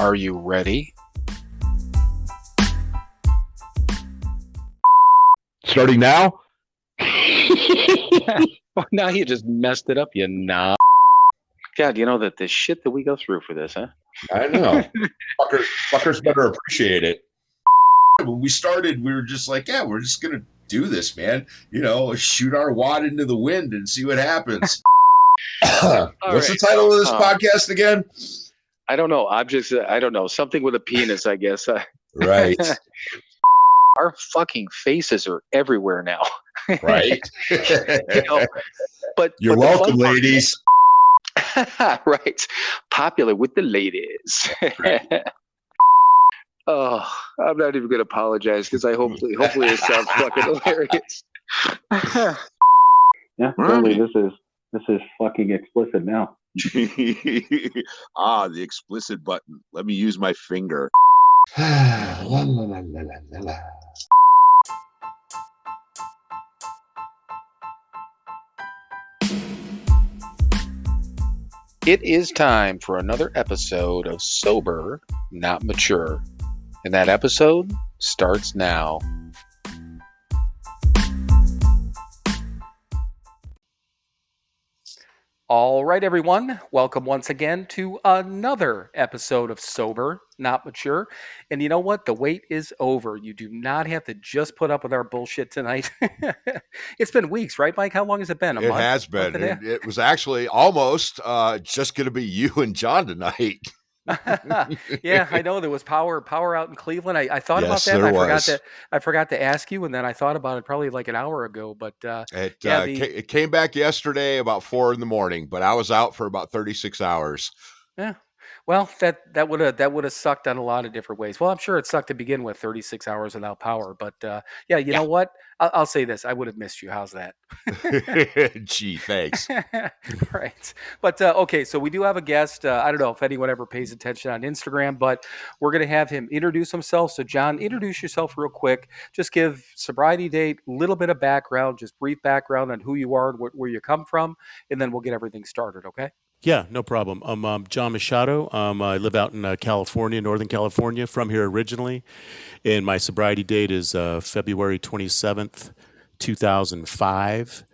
Are you ready? Starting now? Well, now you just messed it up, you knob. God, you know that the shit that we go through for this, huh? I know. Fuckers better appreciate it. When we started, we were just like, yeah, we're just going to do this, man. You know, shoot our wad into the wind and see what happens. What's the title of this podcast again? I don't know. I don't know. Something with a penis, I guess. Right. Our fucking faces are everywhere now. Right. You know, but You're welcome, ladies. Right. Popular with the ladies. Right. Oh, I'm not even going to apologize because hopefully it sounds fucking hilarious. Yeah, totally. This is fucking explicit now. The explicit button. Let me use my finger. La, la, la, la, la, la. It is time for another episode of Sober, Not Mature. And that episode starts now. All right, everyone. Welcome once again to another episode of Sober, Not Mature. And you know what? The wait is over. You do not have to just put up with our bullshit tonight. It's been weeks, right, Mike? How long has it been? A month? It has been. It was actually almost just going to be you and John tonight. Yeah, I know there was power out in Cleveland. I thought about that. I forgot to ask you, and then I thought about it probably like an hour ago. But it came back yesterday about 4 a.m, but I was out for about 36 hours. Yeah. Well, that would have sucked on a lot of different ways. Well, I'm sure it sucked to begin with, 36 hours without power. But you know what? I'll say this: I would have missed you. How's that? Gee, thanks. Right. But okay, so we do have a guest. I don't know if anyone ever pays attention on Instagram, but we're going to have him introduce himself. So, John, introduce yourself real quick. Just give sobriety date, a little bit of background, just brief background on who you are and where you come from, and then we'll get everything started. Okay. Yeah, no problem. I'm John Machado. I live out in California, Northern California, from here originally. And my sobriety date is February 27th, 2005.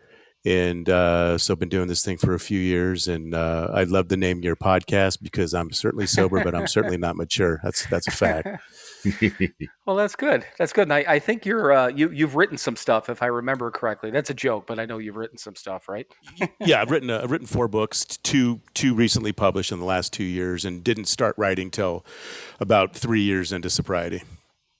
And so I've been doing this thing for a few years. And I love the name of your podcast because I'm certainly sober, but I'm certainly not mature. That's a fact. Well, that's good. That's good. And I think you've written some stuff, if I remember correctly. That's a joke, but I know you've written some stuff, right? Yeah, I've written 4 books, two recently published in the last 2 years, and didn't start writing till about 3 years into sobriety.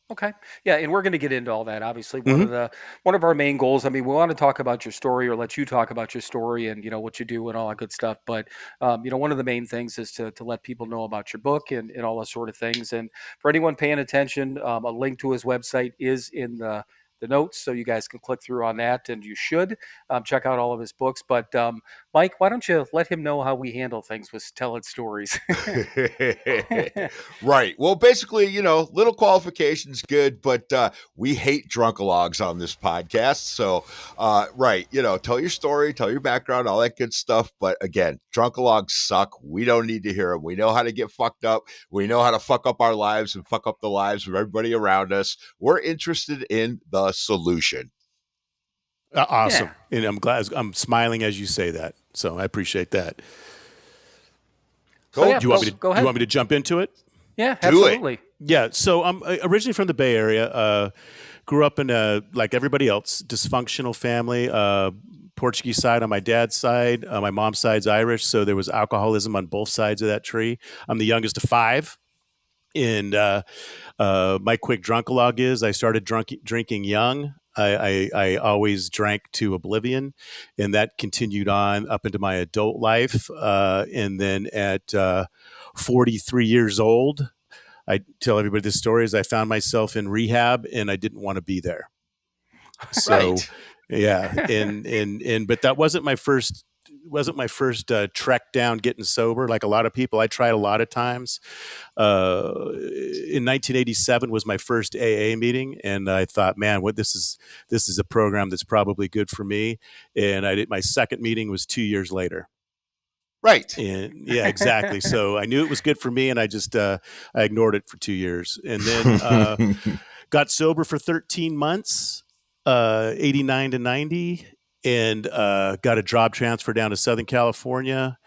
Okay. Yeah, and we're going to get into all that. Obviously, one of our main goals. I mean, we want to talk about your story, or let you talk about your story, and what you do and all that good stuff. But one of the main things is to let people know about your book and all those sort of things. And for anyone paying attention, a link to his website is in the notes, so you guys can click through on that, and you should check out all of his books. But Mike, why don't you let him know how we handle things with telling stories? Right. Well, basically, little qualifications good, but we hate drunkalogs on this podcast. So, right, tell your story, tell your background, all that good stuff. But again, drunkalogs suck. We don't need to hear them. We know how to get fucked up. We know how to fuck up our lives and fuck up the lives of everybody around us. We're interested in the solution. Awesome. Yeah. And I'm smiling as you say that. So I appreciate that. Cool. So, do you want me to jump into it? Yeah, absolutely. Yeah. So I'm originally from the Bay Area. Grew up in like everybody else, dysfunctional family. Portuguese side on my dad's side. My mom's side's Irish. So there was alcoholism on both sides of that tree. I'm the youngest of 5. And my quick drunkalog is I started drinking young. I always drank to oblivion, and that continued on up into my adult life. And then at 43 years old, I tell everybody this story, is I found myself in rehab and I didn't want to be there. So, right. Yeah. But that wasn't my first trek down getting sober. Like a lot of people, I tried a lot of times. In 1987 was my first AA meeting, and I thought, man, this is a program that's probably good for me. And my second meeting was 2 years later. Right. And yeah, exactly. So I knew it was good for me, and I just I ignored it for 2 years, and then got sober for 13 months, 89 to 90, and got a job transfer down to Southern California.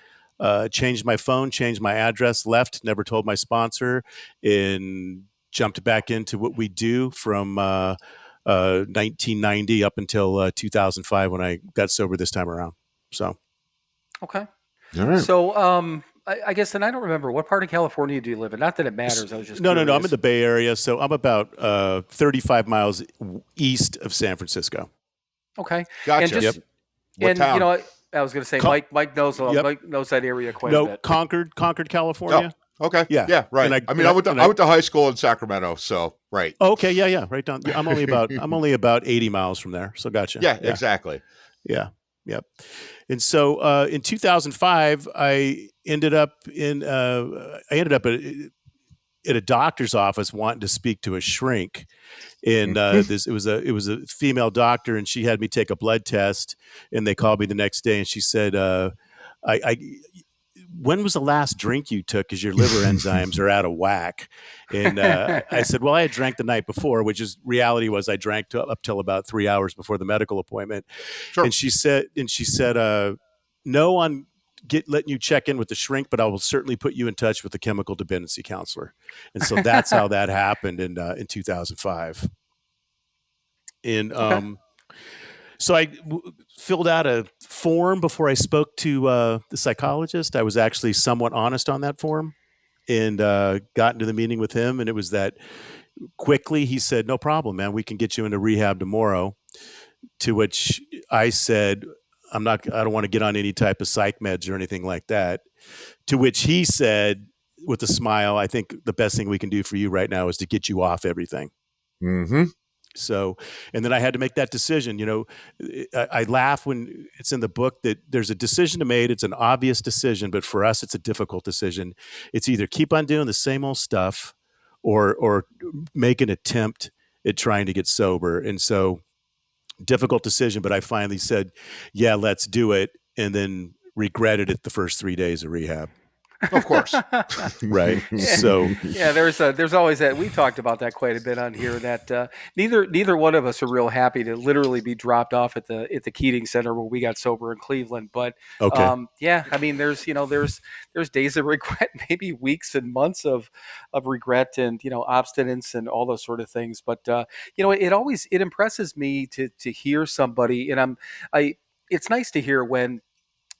Changed my phone, changed my address, left, never told my sponsor, and jumped back into what we do from 1990 up until 2005 when I got sober this time around. So. Okay. All right. So, I guess, and I don't remember what part of California do you live in. Not that it matters. I was just No, no, no. I'm in curious. the Bay Area, so I'm about 35 miles east of San Francisco. Okay. Gotcha. And just Yep. What and you town? know, I was going to say Mike knows Yep. Mike knows that area quite a No, bit. Concord, California. Okay. Yeah. Yeah. Right. And I mean, I went to high school in Sacramento, so right. Oh, okay, yeah, right down. I'm only about 80 miles from there. So gotcha. Yeah. Exactly. Yeah. Yep. And so in 2005, I ended up at a doctor's office wanting to speak to a shrink. And it was a female doctor, and she had me take a blood test, and they called me the next day, and she said, I when was the last drink you took? Because your liver enzymes are out of whack. And I said, well, I had drank the night before, which is reality was I drank up till about 3 hours before the medical appointment. Sure. And she said, no, on letting you check in with the shrink, but I will certainly put you in touch with the chemical dependency counselor. And so that's how that happened in 2005. And Okay. so I filled out a form before I spoke to the psychologist. I was actually somewhat honest on that form, and got into the meeting with him. And it was that quickly he said, "No problem, man. We can get you into rehab tomorrow." To which I said, I don't want to get on any type of psych meds or anything like that. To which he said, with a smile, "I think the best thing we can do for you right now is to get you off everything." Mm-hmm. So, and then I had to make that decision. You know, I laugh when it's in the book that there's a decision to make. It's an obvious decision, but for us, it's a difficult decision. It's either keep on doing the same old stuff, or make an attempt at trying to get sober. And so, difficult decision. But I finally said, "Yeah, let's do it," and then regretted it the first 3 days of rehab. Of course. Right. So Yeah, there's always that. We talked about that quite a bit on here. That neither one of us are real happy to literally be dropped off at the Keating Center where we got sober in Cleveland. But okay. yeah, I mean, there's days of regret, maybe weeks and months of regret and obstinance and all those sort of things. But it impresses me to hear somebody, and it's nice to hear when,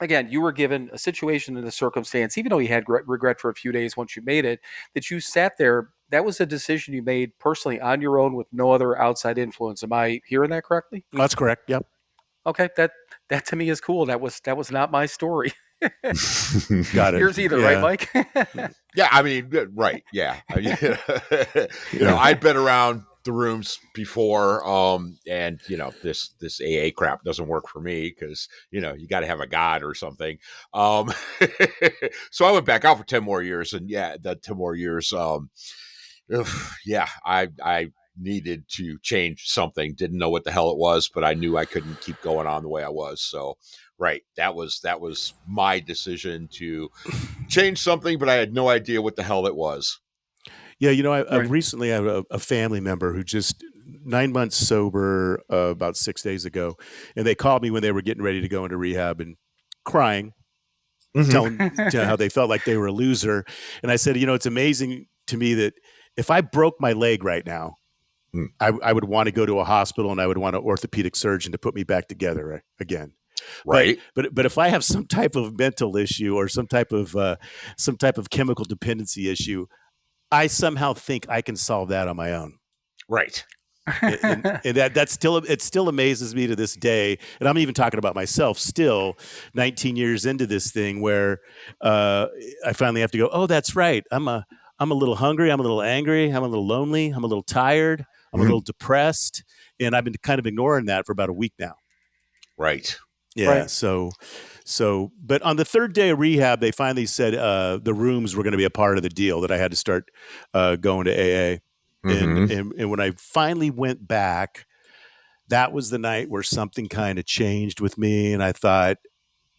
again, you were given a situation and a circumstance, even though you had regret for a few days once you made it, that you sat there. That was a decision you made personally on your own with no other outside influence. Am I hearing that correctly? That's correct. Yep. Okay, that to me is cool. That was not my story. Got it. Yours either, Yeah. right, Mike? Yeah, I mean, right. Yeah. I'd been around the rooms before, and this AA crap doesn't work for me because you got to have a god or something. So I went back out for 10 more years, and the 10 more years, I needed to change something. Didn't know what the hell it was, but I knew I couldn't keep going on the way I was. So right, that was my decision to change something, but I had no idea what the hell it was. Yeah, I Right. recently have a family member who just 9 months sober about 6 days ago, and they called me when they were getting ready to go into rehab and crying, telling how they felt like they were a loser. And I said, it's amazing to me that if I broke my leg right now, Mm. I would want to go to a hospital and I would want an orthopedic surgeon to put me back together again. Right. But if I have some type of mental issue or some type of chemical dependency issue, I somehow think I can solve that on my own. Right. And it still amazes me to this day. And I'm even talking about myself still 19 years into this thing where I finally have to go, oh, that's right. I'm a little hungry. I'm a little angry. I'm a little lonely. I'm a little tired. I'm a little depressed. And I've been kind of ignoring that for about a week now. Right. Yeah. Right. So, but on the third day of rehab, they finally said the rooms were going to be a part of the deal, that I had to start going to AA. And when I finally went back, that was the night where something kind of changed with me. And I thought,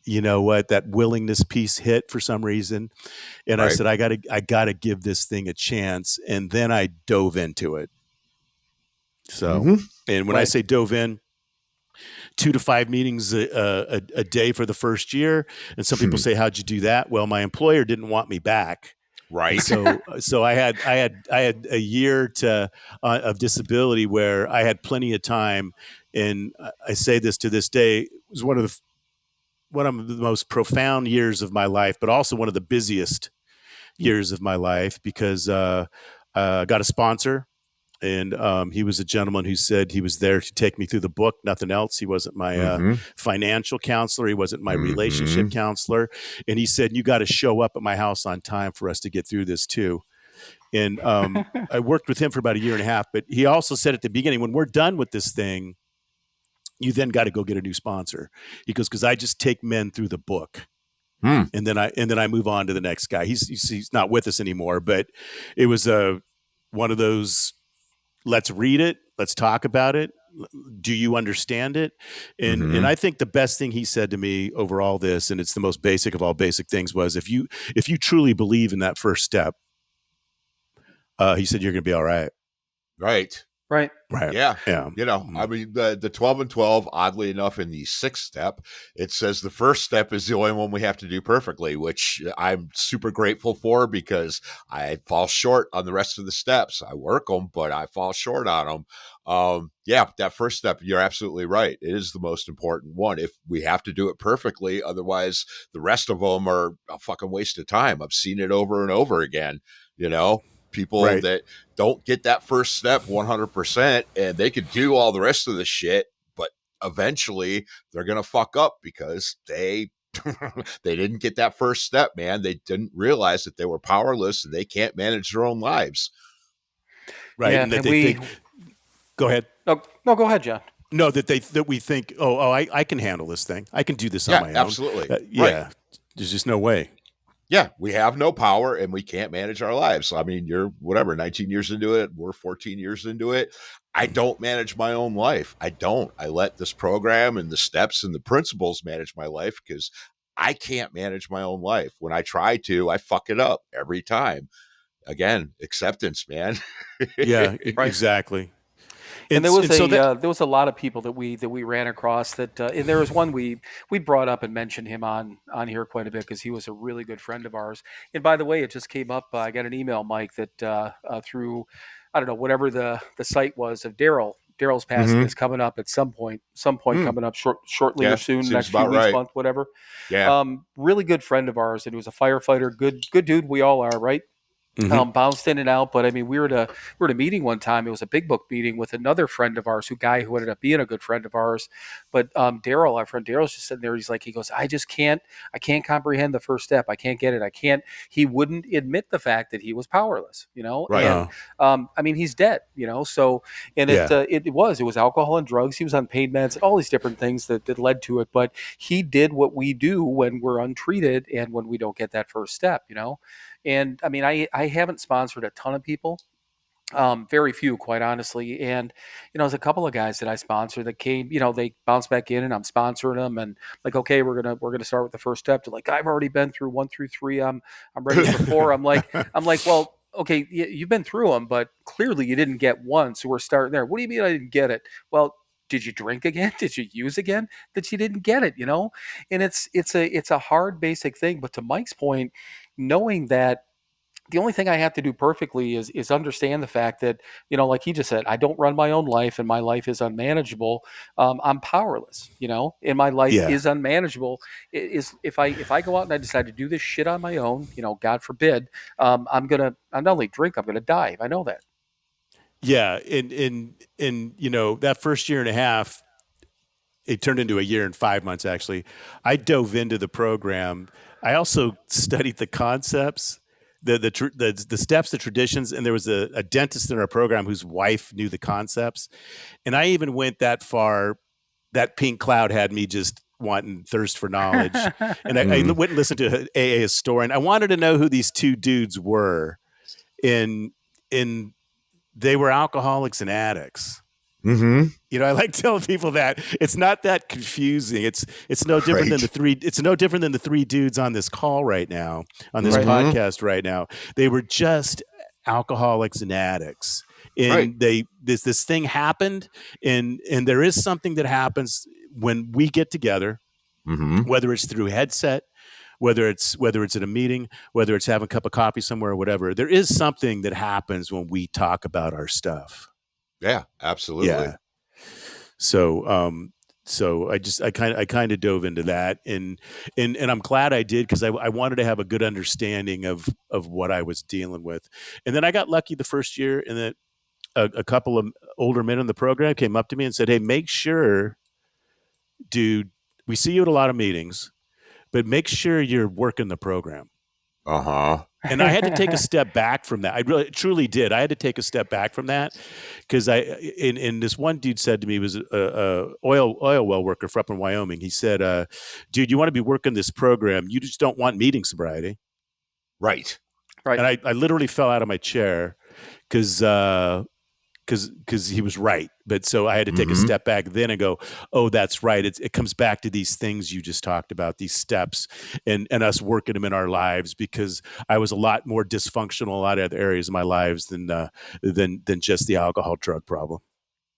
you know what, that willingness piece hit for some reason. And I Right. said, I gotta give this thing a chance. And then I dove into it. So, Mm-hmm. and when I Right. say dove in, 2 to 5 meetings a day for the first year. And some people say, how'd you do that? Well, my employer didn't want me back. And Right. so I had a year of disability where I had plenty of time. And I say this to this day, it was one of the most profound years of my life, but also one of the busiest years of my life because I got a sponsor. And he was a gentleman who said he was there to take me through the book, nothing else. He wasn't my Mm-hmm. financial counselor. He wasn't my Mm-hmm. relationship counselor. And he said, you got to show up at my house on time for us to get through this too. And I worked with him for about a year and a half. But he also said at the beginning, when we're done with this thing, you then got to go get a new sponsor. He goes, because I just take men through the book. Hmm. And then I move on to the next guy. He's not with us anymore, but it was one of those, let's read it, let's talk about it. Do you understand it? And Mm-hmm. I think the best thing he said to me over all this, and it's the most basic of all basic things, was if you truly believe in that first step, he said you're going to be all right. Right. Right. Right. Yeah. Yeah. I mean, the 12 and 12, oddly enough, in the 6th step, it says the first step is the only one we have to do perfectly, which I'm super grateful for because I fall short on the rest of the steps. I work them, but I fall short on them. Yeah, that first step, you're absolutely right. It is the most important one. If we have to do it perfectly, otherwise the rest of them are a fucking waste of time. I've seen it over and over again, people Right. that don't get that first step 100% and they could do all the rest of the shit, but eventually they're going to fuck up because they they didn't get that first step, man. They didn't realize that they were powerless and they can't manage their own lives. Right. Yeah. And that And they think, go ahead. no, go ahead, John. No, that we think, I can handle this thing. I can do this on Yeah, my own. absolutely. Right. Yeah. There's just no way. Yeah, we have no power and we can't manage our lives. I mean, you're 19 years into it. We're 14 years into it. I don't manage my own life. I don't. I let this program and the steps and the principles manage my life because I can't manage my own life. When I try to, I fuck it up every time. Again, acceptance, man. Yeah, Right. exactly. And And so that, there was a lot of people that we ran across that, and there was one we brought up and mentioned him on here quite a bit because he was a really good friend of ours. And by the way, it just came up. I got an email, Mike, that through, I don't know, whatever the site was of Daryl. Daryl's passing Mm-hmm. is coming up at some point Mm. coming up shortly or Yeah, soon, seems next few about weeks, right. month, whatever. Yeah. Really good friend of ours, and he was a firefighter. Good dude. We all are, right? mhm. Bounced in and out. But I mean, we were at a meeting one time. It was a big book meeting with another friend of ours, who ended up being a good friend of ours. But Daryl, our friend Daryl's just sitting there. He goes, I can't comprehend the first step. I can't get it. I can't. He wouldn't admit the fact that he was powerless, Right. And I mean, he's dead, So, and Yeah. it was alcohol and drugs. He was on pain meds, all these different things that led to it. But he did what we do when we're untreated and when we don't get that first step. And I mean, I haven't sponsored a ton of people, very few, quite honestly. And there's a couple of guys that I sponsor that came, they bounced back in, and I'm sponsoring them. And like, okay, we're gonna start with the first step. To like, I've already been through 1 through 3. I'm ready for 4. I'm like, well, okay, you've been through them, but clearly you didn't get one, so we're starting there. What do you mean I didn't get it? Well, did you drink again? Did you use again? That you didn't get it, And it's a hard basic thing. But to Mike's point, knowing that the only thing I have to do perfectly is understand the fact that, like he just said, I don't run my own life, and my life is unmanageable. I'm powerless, and my life Yeah. is unmanageable. Is if I go out and I decide to do this shit on my own, God forbid, I'm not only drink, I'm gonna die. I know that. Yeah. And that first year and a half, it turned into a year and 5 months, actually. I dove into the program. I also studied the concepts, the steps, the traditions, and there was a dentist in our program whose wife knew the concepts. And I even went that far. That pink cloud had me just wanting thirst for knowledge. And I Mhm. went and listened to an AA historian. I wanted to know who these two dudes were. And they were alcoholics and addicts. Mm-hmm. You know, I like telling people that it's not that confusing. It's no different than Right. it's no different than the three dudes on this call right now, on this Right. podcast right now. They were just alcoholics and addicts. Right. And this thing happened, and there is something that happens when we get together, Mm-hmm. whether it's through headset, whether it's at a meeting, whether it's having a cup of coffee somewhere or whatever. There is something that happens when we talk about our stuff. Yeah, absolutely. Yeah. So I kind of dove into that, and I'm glad I did, because I wanted to have a good understanding of what I was dealing with. And then I got lucky the first year, and that a couple of older men in the program came up to me and said, "Hey, make sure, dude, we see you at a lot of meetings, but make sure you're working the program." Uh-huh. And I had to take a step back from that. I really, truly did. I had to take a step back from that, because and this one dude said to me, he was a oil well worker from up in Wyoming. He said, "Dude, you want to be working this program. You just don't want meeting sobriety." Right. Right. And I literally fell out of my chair, because he was right. But so I had to take a Mm-hmm. step back then and go, "Oh, that's right. It comes back to these things you just talked about, these steps, and us working them in our lives, because I was a lot more dysfunctional in a lot of other areas of my lives than just the alcohol drug problem."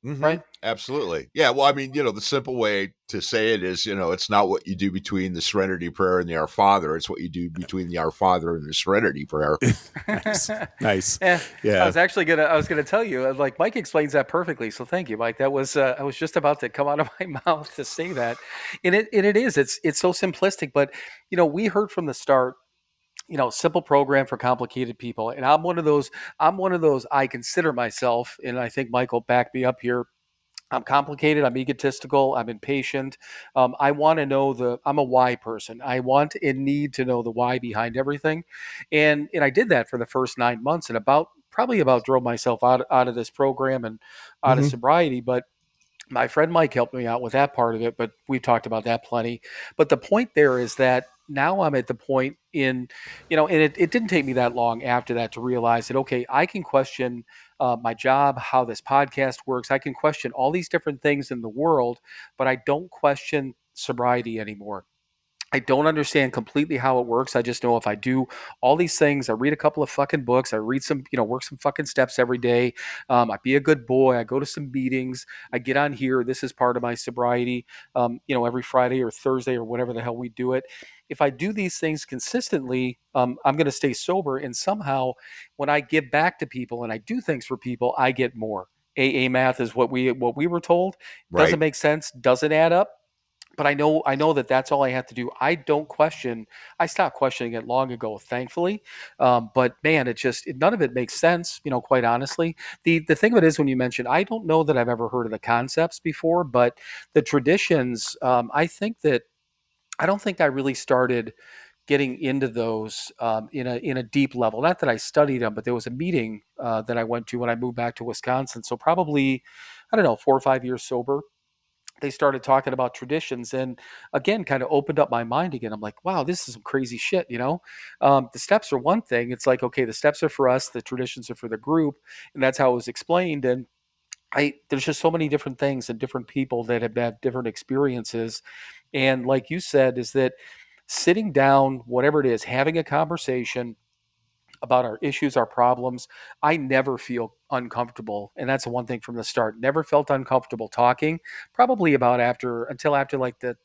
Mm-hmm. Right. Absolutely. Yeah. Well, I mean, the simple way to say it is, it's not what you do between the Serenity Prayer and the Our Father. It's what you do between the Our Father and the Serenity Prayer. Nice. Yeah, I Yeah. was gonna tell you, like Mike explains that perfectly. So thank you, Mike. That was I was just about to come out of my mouth to say that, and it is it's so simplistic, but we heard from the start. Simple program for complicated people, and I'm one of those. I consider myself, and I think Mike will back me up here. I'm complicated. I'm egotistical. I'm impatient. I want to know I'm a why person. I want and need to know the why behind everything, and I did that for the first 9 months, and probably about drove myself out of this program and out of Mm-hmm. sobriety. But my friend Mike helped me out with that part of it, but we've talked about that plenty. But the point there is that now I'm at the point and it didn't take me that long after that to realize that, okay, I can question my job, how this podcast works. I can question all these different things in the world, but I don't question sobriety anymore. I don't understand completely how it works. I just know if I do all these things, I read a couple of fucking books, I read some, work some fucking steps every day. I be a good boy. I go to some meetings. I get on here. This is part of my sobriety. Every Friday or Thursday or whatever the hell we do it. If I do these things consistently, I'm going to stay sober. And somehow, when I give back to people and I do things for people, I get more. AA math is what we were told. Doesn't Right. make sense. Doesn't add up, but I know that that's all I have to do. I don't question. I stopped questioning it long ago, thankfully. But man, none of it makes sense. Quite honestly, the thing of it is, when you mentioned, I don't know that I've ever heard of the concepts before, but the traditions. I don't think I really started getting into those in a deep level. Not that I studied them, but there was a meeting that I went to when I moved back to Wisconsin. So probably, I don't know, 4 or 5 years sober, they started talking about traditions, and again kind of opened up my mind again. I'm like, wow, this is some crazy shit. The steps are one thing. It's like, okay, the steps are for us, the traditions are for the group, and that's how it was explained. And there's just so many different things and different people that have had different experiences, and like you said, is that sitting down, whatever it is, having a conversation about our issues, our problems, I never feel uncomfortable. And that's the one thing from the start. Never felt uncomfortable talking, probably until after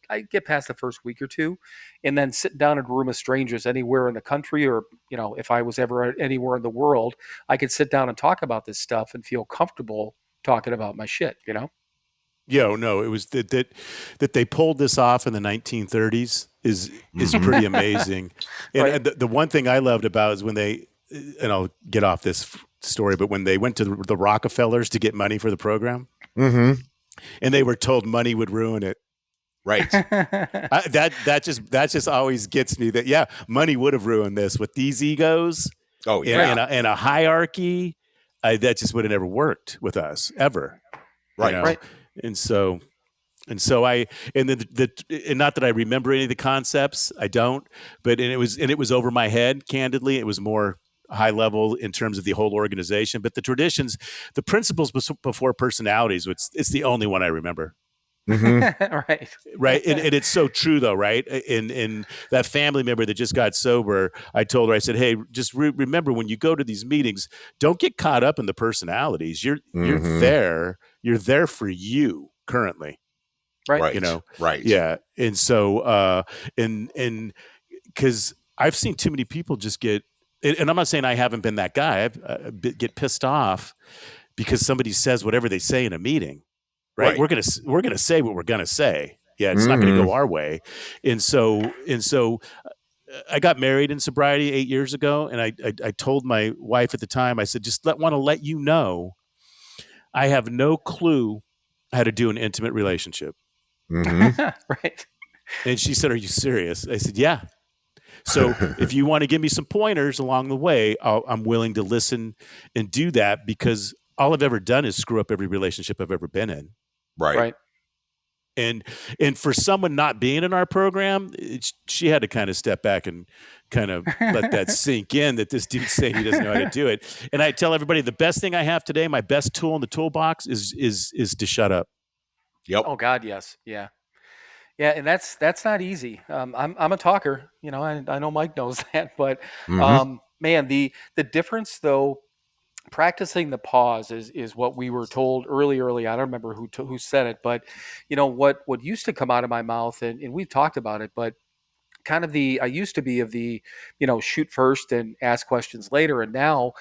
I get past the first week or two. And then sitting down in a room of strangers anywhere in the country, or, if I was ever anywhere in the world, I could sit down and talk about this stuff and feel comfortable talking about my shit. No, it was that they pulled this off in the 1930s is Mm-hmm. pretty amazing. And, Right. and the one thing I loved about is when they, and I'll get off this story, but when they went to the Rockefellers to get money for the program, Mm-hmm. and they were told money would ruin it. Right. That just always gets me, that, yeah, money would have ruined this with these egos Oh, and, yeah. and a hierarchy. That just would have never worked with us ever, Right. Right. And so and then and not that I remember any of the concepts, I don't, but and it was over my head. Candidly, it was more high level in terms of the whole organization, but the traditions, the principles before personalities, it's the only one I remember. Right. Right. And it's so true though. Right. And that family member that just got sober, I told her, I said, hey, just remember when you go to these meetings, don't get caught up in the personalities. You're there for you currently, Right. you know? Right. Yeah. And so, and cause I've seen too many people just and I'm not saying I haven't been that guy. Get pissed off because somebody says whatever they say in a meeting. Right. Right. We're gonna say what we're gonna say. Yeah, it's not gonna go our way. And so I got married in sobriety 8 years ago, and I told my wife at the time, I said, just want to let you know, I have no clue how to do an intimate relationship. Right. And she said, are you serious? I said, yeah. So if you want to give me some pointers along the way, I'm willing to listen and do that, because all I've ever done is screw up every relationship I've ever been in. Right. Right. And for someone not being in our program, she had to kind of step back and kind of let that sink in, that this dude's saying he doesn't know how to do it. And I tell everybody, the best thing I have today, my best tool in the toolbox is to shut up. Yep. Oh God, yes. Yeah. Yeah, and that's not easy. I'm a talker, I know Mike knows that, but man, the difference though, practicing the pause is what we were told early. I don't remember who said it, but what used to come out of my mouth, and we've talked about it, but kind of I used to be of the, shoot first and ask questions later. And now,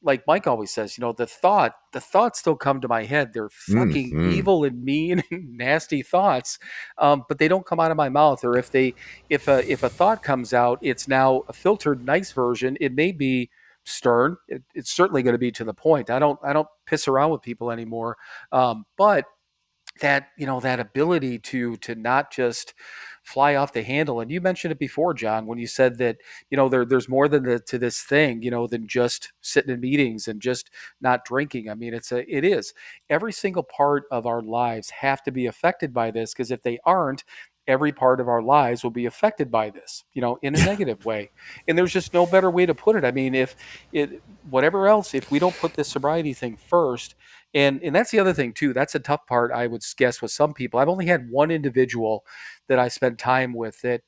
like Mike always says, the thoughts still come to my head. They're fucking evil and mean and nasty thoughts. But they don't come out of my mouth. Or if a thought comes out, it's now a filtered, nice version. It may be stern. It's certainly going to be to the point. I don't piss around with people anymore. But that ability to not just fly off the handle. And you mentioned it before, John, when you said that there's more to this thing, than just sitting in meetings and just not drinking. I mean, it is every single part of our lives have to be affected by this, because if they aren't, every part of our lives will be affected by this, in a negative way. And there's just no better way to put it. I mean, if we don't put this sobriety thing first, and that's the other thing too. That's a tough part, I would guess, with some people. I've only had one individual that I spent time with that,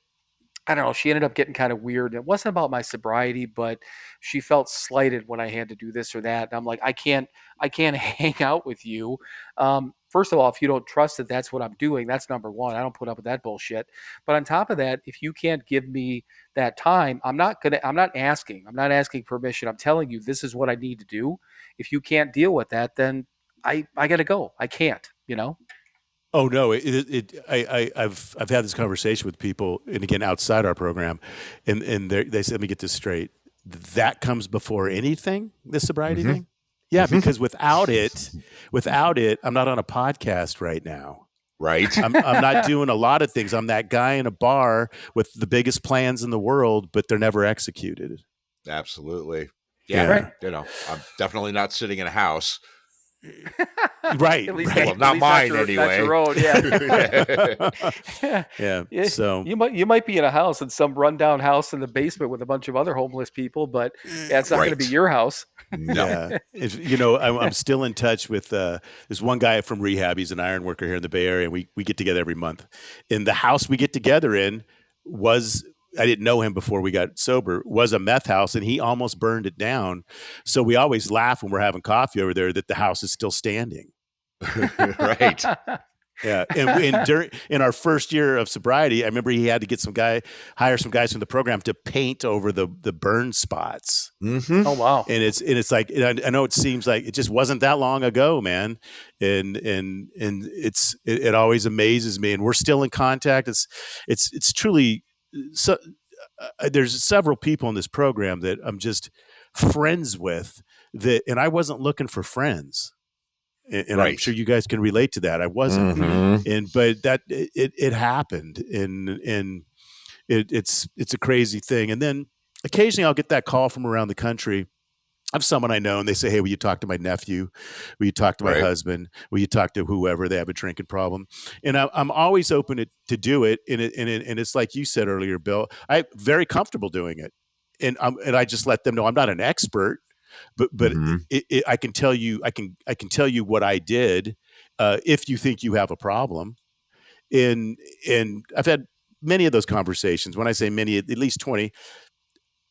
I don't know, she ended up getting kind of weird. It wasn't about my sobriety, but she felt slighted when I had to do this or that. And I'm like, I can't hang out with you. First of all, if you don't trust that that's what I'm doing, that's number one. I don't put up with that bullshit. But on top of that, if you can't give me that time, I'm not asking permission. I'm telling you, this is what I need to do. If you can't deal with that, then I got to go. I can't, Oh no! I've had this conversation with people, and again outside our program, and they said, "Let me get this straight. That comes before anything. This sobriety thing, yeah. Because without it, I'm not on a podcast right now. Right. I'm not doing a lot of things. I'm that guy in a bar with the biggest plans in the world, but they're never executed. Absolutely. Yeah. Right. I'm definitely not sitting in a house. Right. At least, right. Well, not mine that's anyway. That's your own, yeah. Yeah. So you might be in a house, in some rundown house in the basement with a bunch of other homeless people, but it's not going to be your house. No. Yeah. I'm still in touch with this one guy from rehab. He's an iron worker here in the Bay Area. And we get together every month. And the house we get together in I didn't know him before we got sober, was a meth house, and he almost burned it down. So we always laugh when we're having coffee over there that the house is still standing. Right. Yeah. And in our first year of sobriety, I remember he had to hire some guys from the program to paint over the burn spots. Oh, wow. And it's like, I know it seems like it just wasn't that long ago, man. And it always amazes me. And we're still in contact. It's truly, so there's several people in this program that I'm just friends with and I wasn't looking for friends. And right. I'm sure you guys can relate to that. I wasn't, but that it happened, and it's a crazy thing. And then occasionally I'll get that call from around the country of someone I know, and they say, "Hey, will you talk to my nephew? Will you talk to my husband? Will you talk to whoever they have a drinking problem?" And I'm always open to do it. And it's like you said earlier, Bill. I'm very comfortable doing it. and I just let them know I'm not an expert, but I can tell you I can tell you what I did if you think you have a problem. And I've had many of those conversations. When I say many, at least 20.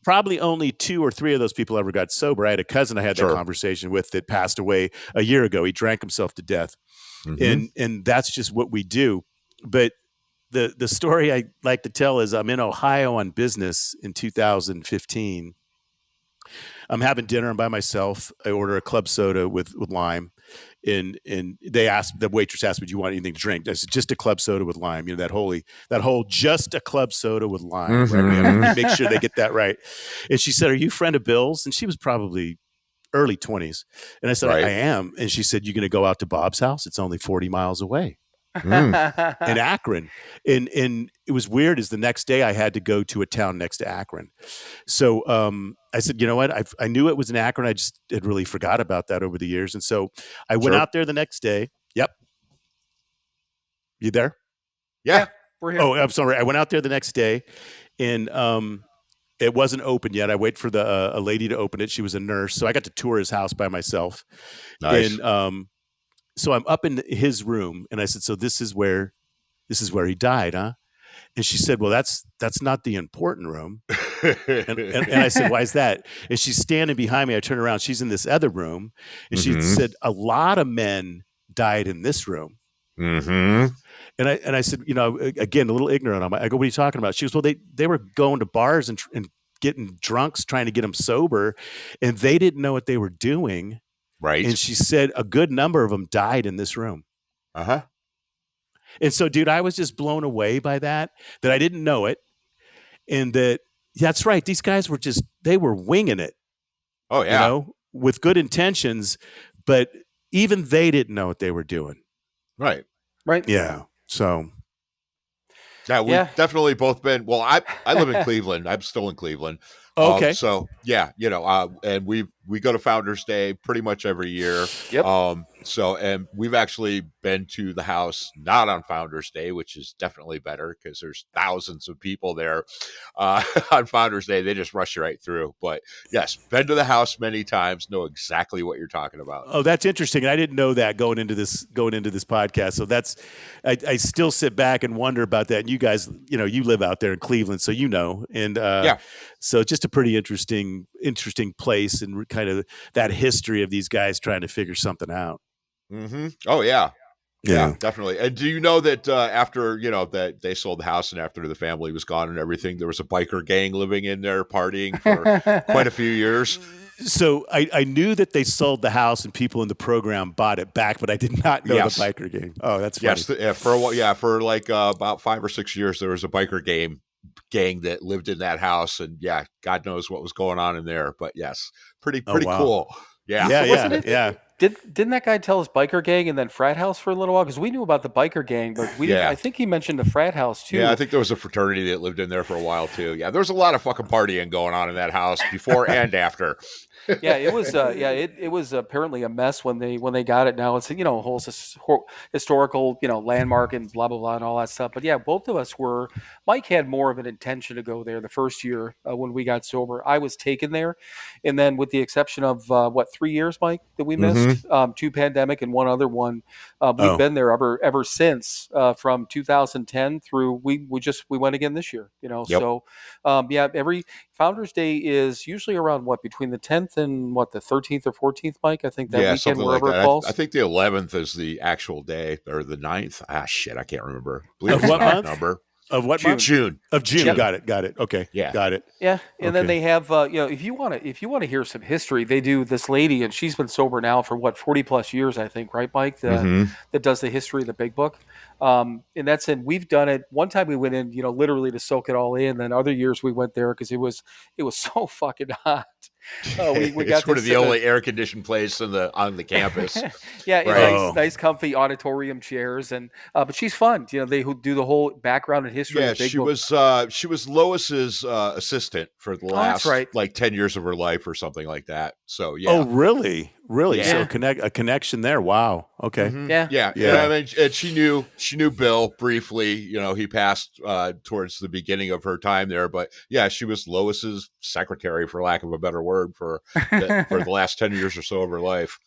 Probably only 2 or 3 of those people ever got sober. I had a cousin I had that Sure. conversation with that passed away a year ago. He drank himself to death, and that's just what we do. But the story I like to tell is I'm in Ohio on business in 2015. I'm having dinner. I'm by myself. I order a club soda with lime, and the waitress asked me, "Do you want anything to drink?" I said, "Just a club soda with lime." You know, that whole just a club soda with lime, right? We have to make sure they get that right. And she said, "Are you a friend of Bill's?" And she was probably early 20s. And I said, Right. I am. And she said, "You going to go out to Bob's house? It's only 40 miles away." Mm. In Akron. And it was weird is the next day I had to go to a town next to Akron. So I said, you know what? I knew it was in Akron. I just had really forgot about that over the years. And so I went Sure. out there the next day. Yep. You there? Yeah. We're here. Oh, I'm sorry. I went out there the next day, and it wasn't open yet. I wait for a lady to open it. She was a nurse. So I got to tour his house by myself. Nice. And so I'm up in his room, and I said, "So this is where he died, huh?" And she said, "Well, that's not the important room." And I said, "Why is that?" And she's standing behind me. I turn around. She's in this other room, and she said, "A lot of men died in this room." And I said, you know, again, a little ignorant. I go, "What are you talking about?" She goes, "Well, they were going to bars and getting drunks, trying to get them sober, and they didn't know what they were doing." Right. And she said, "A good number of them died in this room." And so, dude, I was just blown away by that I didn't know it. And that's right. These guys were they were winging it. Oh, yeah. You know, with good intentions, but even they didn't know what they were doing. Right. Right. Yeah. So. Yeah, we've definitely both been. Well, I live in Cleveland. I'm still in Cleveland. Okay. So yeah, you know, and we go to Founders Day pretty much every year. Yep. So and we've actually been to the house not on Founders Day, which is definitely better because there's thousands of people there on Founders Day. They just rush you right through. But yes, been to the house many times. Know exactly what you're talking about. Oh, that's interesting. I didn't know that going into this podcast. So I still sit back and wonder about that. And you guys, you know, you live out there in Cleveland, so you know, and so it's just a pretty interesting place and kind of that history of these guys trying to figure something out. Oh yeah. Yeah. Yeah, definitely. And do you know that after, you know, that they sold the house and after the family was gone and everything, there was a biker gang living in there partying for quite a few years? So I knew that they sold the house and people in the program bought it back, but I did not know the biker gang. Oh, that's funny. Yes, for a while, for like about 5 or 6 years, there was a biker gang that lived in that house, and God knows what was going on in there. But yes, pretty cool. Yeah, yeah. Didn't that guy tell us biker gang and then frat house for a little while? Because we knew about the biker gang, but we didn't. I think he mentioned the frat house too. Yeah, I think there was a fraternity that lived in there for a while too. Yeah, there was a lot of fucking partying going on in that house before and after. Yeah, it was. It was apparently a mess when they got it. Now it's a whole historical landmark and blah blah blah and all that stuff. But yeah, both of us were. Mike had more of an intention to go there the first year when we got sober. I was taken there, and then with the exception of 3 years, Mike, that we missed, 2 pandemic and one other one, we've been there ever since from 2010 through we went again this year. So every Founders Day is usually around between the 10th and the 13th or 14th, Mike. I think that weekend, something wherever like that. it falls. I think the 11th is the actual day, or the 9th. Shit, I can't remember. Of what month? Number of what June. month? June. Of June. Yep. Got it. Okay. Yeah. Got it. Yeah, and then they have if you want to hear some history, they do this lady, and she's been sober now for 40 plus years, I think, right, Mike? That does the history of the Big Book. And that's we've done it. One time we went in, literally to soak it all in. Then other years we went there because it was so fucking hot. We got it's one of the only air conditioned place on the campus. Nice comfy auditorium chairs, and but she's fun. They who do the whole background and history. Yeah, of Big she Book. she was Lois's assistant for the last that's right. like 10 years of her life or something like that. So yeah. Oh, really? Really? Yeah. So a connection there. Wow. Okay. Mhm. Yeah. Yeah. Yeah. I mean, and she knew Bill briefly. You know, he passed towards the beginning of her time there, but yeah, she was Lois's secretary, for lack of a better word, for the last 10 years or so of her life.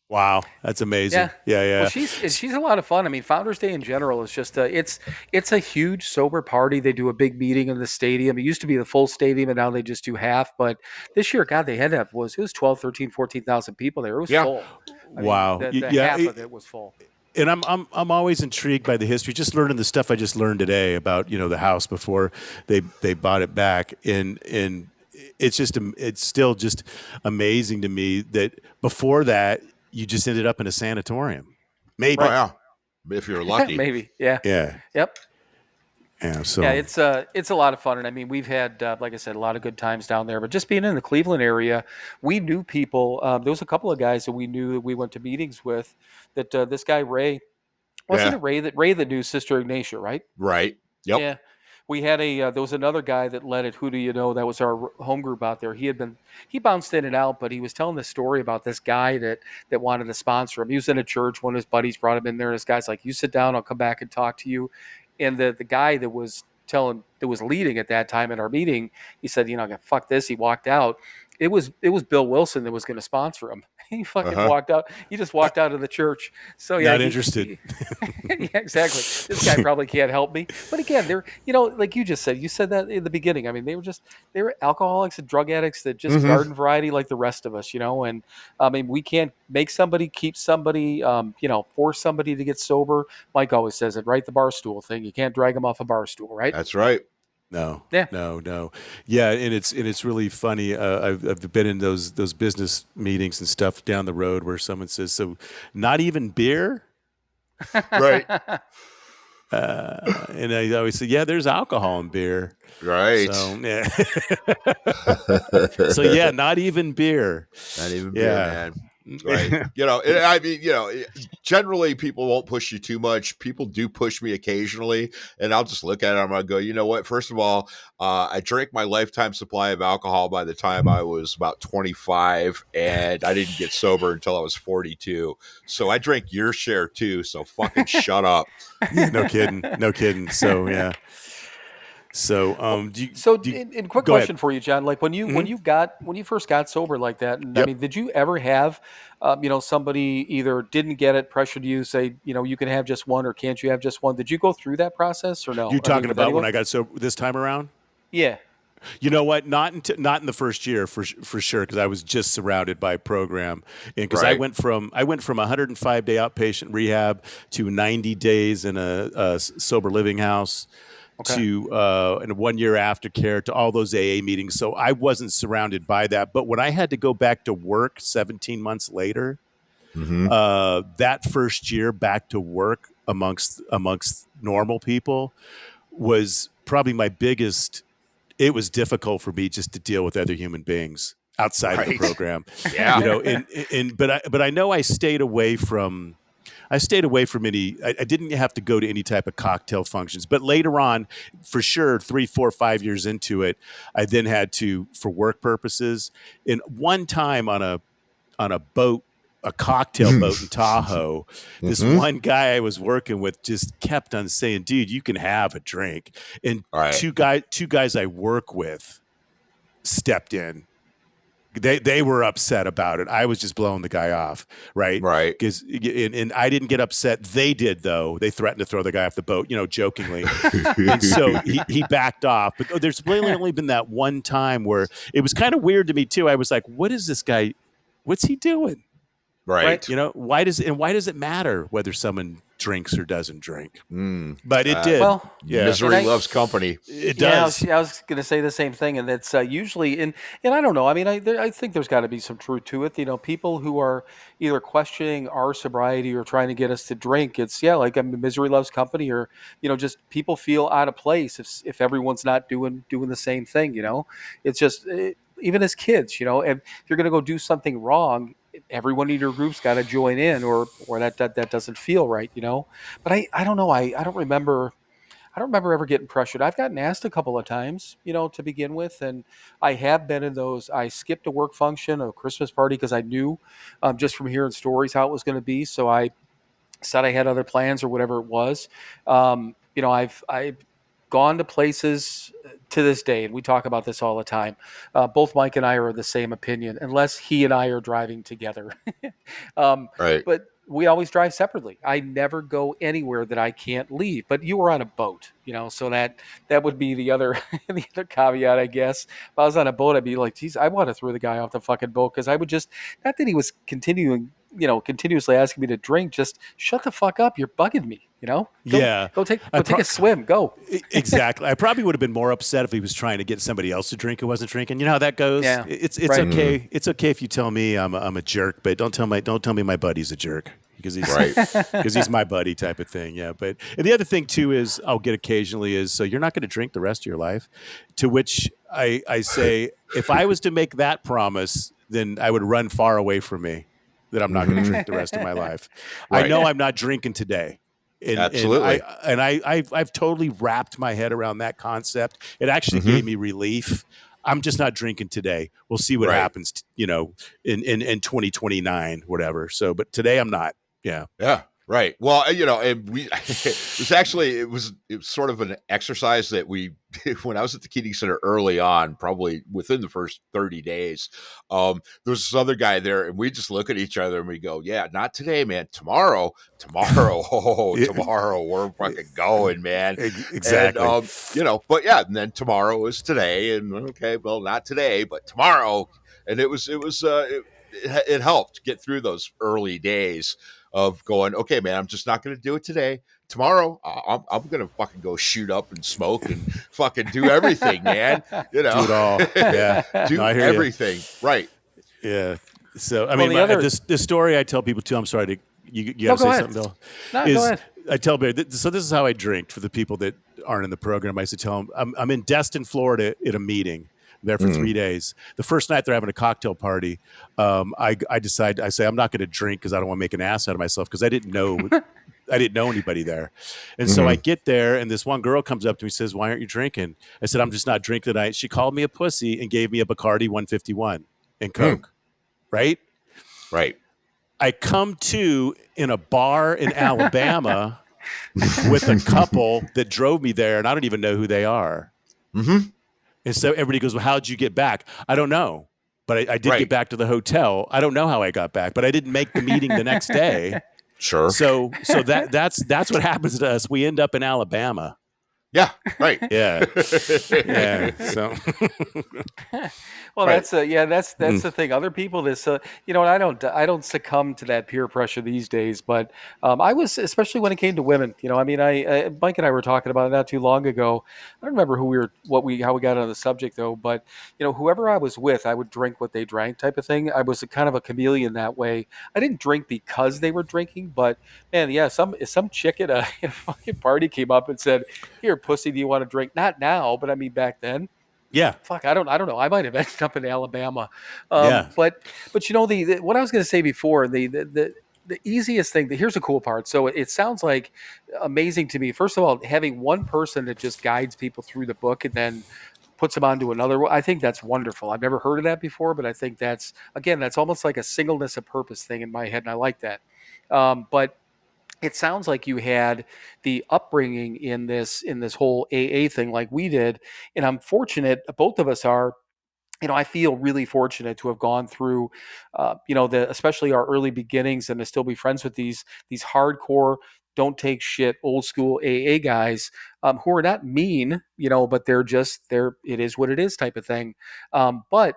Wow. That's amazing. Yeah. Yeah. Well, Yeah. she's a lot of fun. I mean, Founders Day in general is just it's a huge sober party. They do a big meeting in the stadium. It used to be the full stadium, and now they just do half. But this year, God, they had to have it was 12, 13, 14,000 people there. It was Yeah. full. I mean, Wow. the Yeah. half of it was full. And I'm always intrigued by the history. Just learning the stuff I just learned today about the house before they bought it back, and it's still just amazing to me that before that you just ended up in a sanatorium, Oh maybe. Right. yeah, if you're lucky. Maybe. Yeah. Yeah, Yep. yeah. Yeah, So it's a lot of fun, and I mean we've had like I said a lot of good times down there. But just being in the Cleveland area, we knew people. There was a couple of guys that we knew that we went to meetings with. That this guy Ray wasn't Yeah. it Ray that knew Sister Ignatia, right? Right. Yep. Yeah. We had there was another guy that led it. Who do you know? That was our home group out there. He bounced in and out, but he was telling this story about this guy that wanted to sponsor him. He was in a church. One of his buddies brought him in there. And this guy's like, "You sit down. I'll come back and talk to you." And the guy that was leading at that time in our meeting, he said, "Fuck this." He walked out. It was Bill Wilson that was going to sponsor him. He fucking Uh-huh. walked out. He just walked out of the church. So yeah, not interested. yeah, exactly. This guy probably can't help me. But again, they're like you just said. You said that in the beginning. I mean, they were alcoholics and drug addicts that just Mhm. garden variety like the rest of us, And I mean, we can't make somebody, keep somebody, force somebody to get sober. Mike always says it, right? The bar stool thing. You can't drag them off a bar stool, right? That's right. No, Yeah. no. Yeah, and it's really funny. I've been in those business meetings and stuff down the road where someone says, "So, not even beer?" Right. And I always say, "Yeah, there's alcohol in beer." Right. So yeah. So yeah, not even beer. Not even beer, Yeah. man. Right. I mean, generally people won't push you too much. People do push me occasionally, and I'll just look at it and I'll go, you know what? First of all, I drank my lifetime supply of alcohol by the time I was about 25, and I didn't get sober until I was 42. So I drank your share too. So fucking shut up. No kidding. So yeah. So Quick go ahead. question for you, John. Like when you first got sober like that, and I Yep. mean, did you ever have, somebody either didn't get it, pressured you, say, you can have just one, or can't you have just one? Did you go through that process or no? You're I mean, talking with about when anyone? I got sober this time around? Yeah. You know what? Not in the first year for sure, because I was just surrounded by program, and because I Right. went from 105-day outpatient rehab to 90 days in a sober living house, Okay. to and 1 year aftercare, to all those AA meetings. So I wasn't surrounded by that. But when I had to go back to work 17 months later, Mm-hmm. that first year back to work amongst normal people was probably my biggest. It was difficult for me just to deal with other human beings outside of the Right. program, Yeah. but I know I stayed away from any. I didn't have to go to any type of cocktail functions, but later on, for sure, 3, 4, 5 years into it, I then had to, for work purposes. And one time on a boat, a cocktail boat in Tahoe, this Mhm. one guy I was working with just kept on saying, "Dude, you can have a drink." And Right. two guys I work with stepped in. They were upset about it. I was just blowing the guy off, right? Right. Because and I didn't get upset. They did, though. They threatened to throw the guy off the boat, jokingly. And so he backed off. But there's really only been that one time where it was kind of weird to me too. I was like, "What is this guy? What's he doing?" Right. Why does it matter whether someone drinks or doesn't drink? Mm. But it did. Well, Yeah. Misery And I- loves company. It Yeah, does. I was going to say the same thing, and that's usually and I don't know. I mean, I think there's got to be some truth to it. People who are either questioning our sobriety or trying to get us to drink. It's like misery loves company, or just people feel out of place if everyone's not doing the same thing. It's just even as kids, if you're going to go do something wrong, everyone in your group's got to join in, or that doesn't feel right. But I don't know. I don't remember. I don't remember ever getting pressured. I've gotten asked a couple of times, to begin with, and I have been in those. I skipped a work function, a Christmas party, because I knew just from hearing stories how it was going to be. So I said I had other plans or whatever it was. I've gone to places to this day, and we talk about this all the time. Both Mike and I are of the same opinion, unless he and I are driving together. um, Right. but we always drive separately. I never go anywhere that I can't leave. But you were on a boat, so that would be the other the other caveat, I guess. If I was on a boat, I'd be like, geez, I want to throw the guy off the fucking boat, because I would just, not that he was continuously asking me to drink. Just shut the fuck up. You're bugging me. Yeah. Go take a swim. Go. Exactly. I probably would have been more upset if he was trying to get somebody else to drink who wasn't drinking. You know how that goes. Yeah. It's Right. okay. It's okay if you tell me I'm a jerk, but don't tell me my buddy's a jerk, because he's Right. because he's my buddy type of thing. Yeah. But and the other thing too is I'll get occasionally is, so you're not going to drink the rest of your life, to which I say, if I was to make that promise, then I would run far away from me, that I'm not going to drink the rest of my life. I Right. know I'm not drinking today. Absolutely. I've totally wrapped my head around that concept. It actually gave me relief. I'm just not drinking today. We'll see what Right. happens, in 2029, whatever. So, but today I'm not. Yeah. Yeah. Right. Well, and we it was sort of an exercise that we when I was at the Keating Center early on, probably within the first 30 days. There was this other guy there, and we just look at each other and we go, "Yeah, not today, man. Tomorrow, tomorrow, we're fucking going, man." Exactly. And but yeah, and then tomorrow is today, and okay, well, not today, but tomorrow, and it helped get through those early days of going, okay, man, I'm just not going to do it today. Tomorrow, I'm going to fucking go shoot up and smoke and fucking do everything, man. Do it all. Yeah. Do No, I hear everything. you. Right. Yeah. So, I Well, mean, this story I tell people too, I'm sorry to, you got to say ahead. something, Bill. No, go ahead. I tell people, so this is how I drink, for the people that aren't in the program. I used to tell them, I'm in Destin, Florida at a meeting. I'm there for 3 days. The first night they're having a cocktail party. I say, I'm not going to drink because I don't want to make an ass out of myself, because I didn't know anybody there. And so I get there, and this one girl comes up to me and says, "Why aren't you drinking?" I said, "I'm just not drinking tonight." She called me a pussy and gave me a Bacardi 151 and Coke. Right? Right. I come to in a bar in Alabama with a couple that drove me there, and I don't even know who they are. And so everybody goes, "Well, how'd you get back?" I don't know, but I did get back to the hotel. I don't know how I got back, but I didn't make the meeting the next day. Sure. So that's what happens to us. We end up in Alabama. Yeah. Right. Yeah. Yeah. So. Well, Right. that's the thing. Other people, and I don't succumb to that peer pressure these days. But I was, especially when it came to women. I mean, Mike and I were talking about it not too long ago. I don't remember how we got on the subject though. But whoever I was with, I would drink what they drank, type of thing. I was kind of a chameleon that way. I didn't drink because they were drinking, but man, yeah, some chick at a fucking party came up and said, "Here, pussy, do you want to drink?" Not now, but I mean back then. Yeah. Fuck, I don't know. I might have ended up in Alabama. Yeah. But the what I was going to say before, the easiest thing. Here's the cool part. So it sounds like amazing to me. First of all, having one person that just guides people through the book and then puts them onto another. I think that's wonderful. I've never heard of that before, but I think that's almost like a singleness of purpose thing in my head, and I like that. But it sounds like you had the upbringing in this whole AA thing like we did, and I'm fortunate. Both of us are. I feel really fortunate to have gone through, especially our early beginnings, and to still be friends with these hardcore, don't take shit, old school AA guys, who are not mean, but they're just it is what it is type of thing. But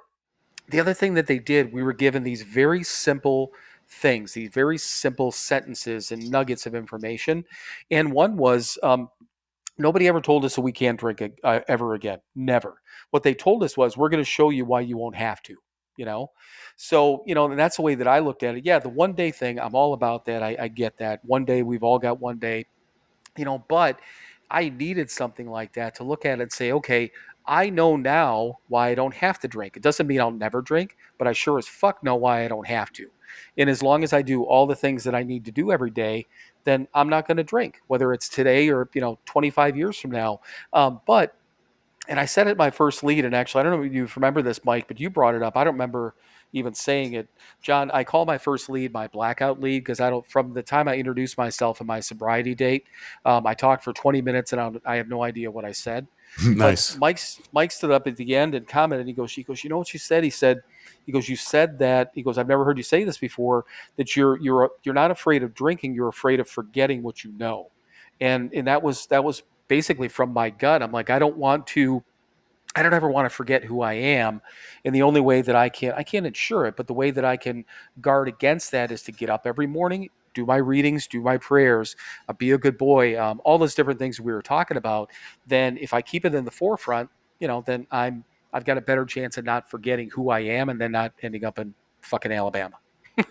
the other thing that they did, we were given these very simple things, these very simple sentences and nuggets of information. And one was, nobody ever told us that we can't drink ever again. Never. What they told us was, we're going to show you why you won't have to. So and that's the way that I looked at it. Yeah, the one day thing, I'm all about that. I get that. One day, we've all got one day. But I needed something like that to look at it and say, okay, I know now why I don't have to drink. It doesn't mean I'll never drink, but I sure as fuck know why I don't have to. And as long as I do all the things that I need to do every day, then I'm not going to drink, whether it's today or 25 years from now. But and I said it my first lead, and actually, I don't know if you remember this, Mike, but you brought it up. I don't remember even saying it, John. I call my first lead my blackout lead because I don't. From the time I introduced myself and my sobriety date, I talked for 20 minutes, and I have no idea what I said. But Nice. Mike stood up at the end and commented. He goes, you know what you said? He goes, you said that. He goes, I've never heard you say this before. That you're not afraid of drinking. You're afraid of forgetting what you know, and that was basically from my gut. I'm like, I don't ever want to forget who I am. And the only way that I can't ensure it, but the way that I can guard against that is to get up every morning, do my readings, do my prayers, be a good boy, all those different things we were talking about. Then if I keep it in the forefront, then I've got a better chance of not forgetting who I am and then not ending up in fucking Alabama.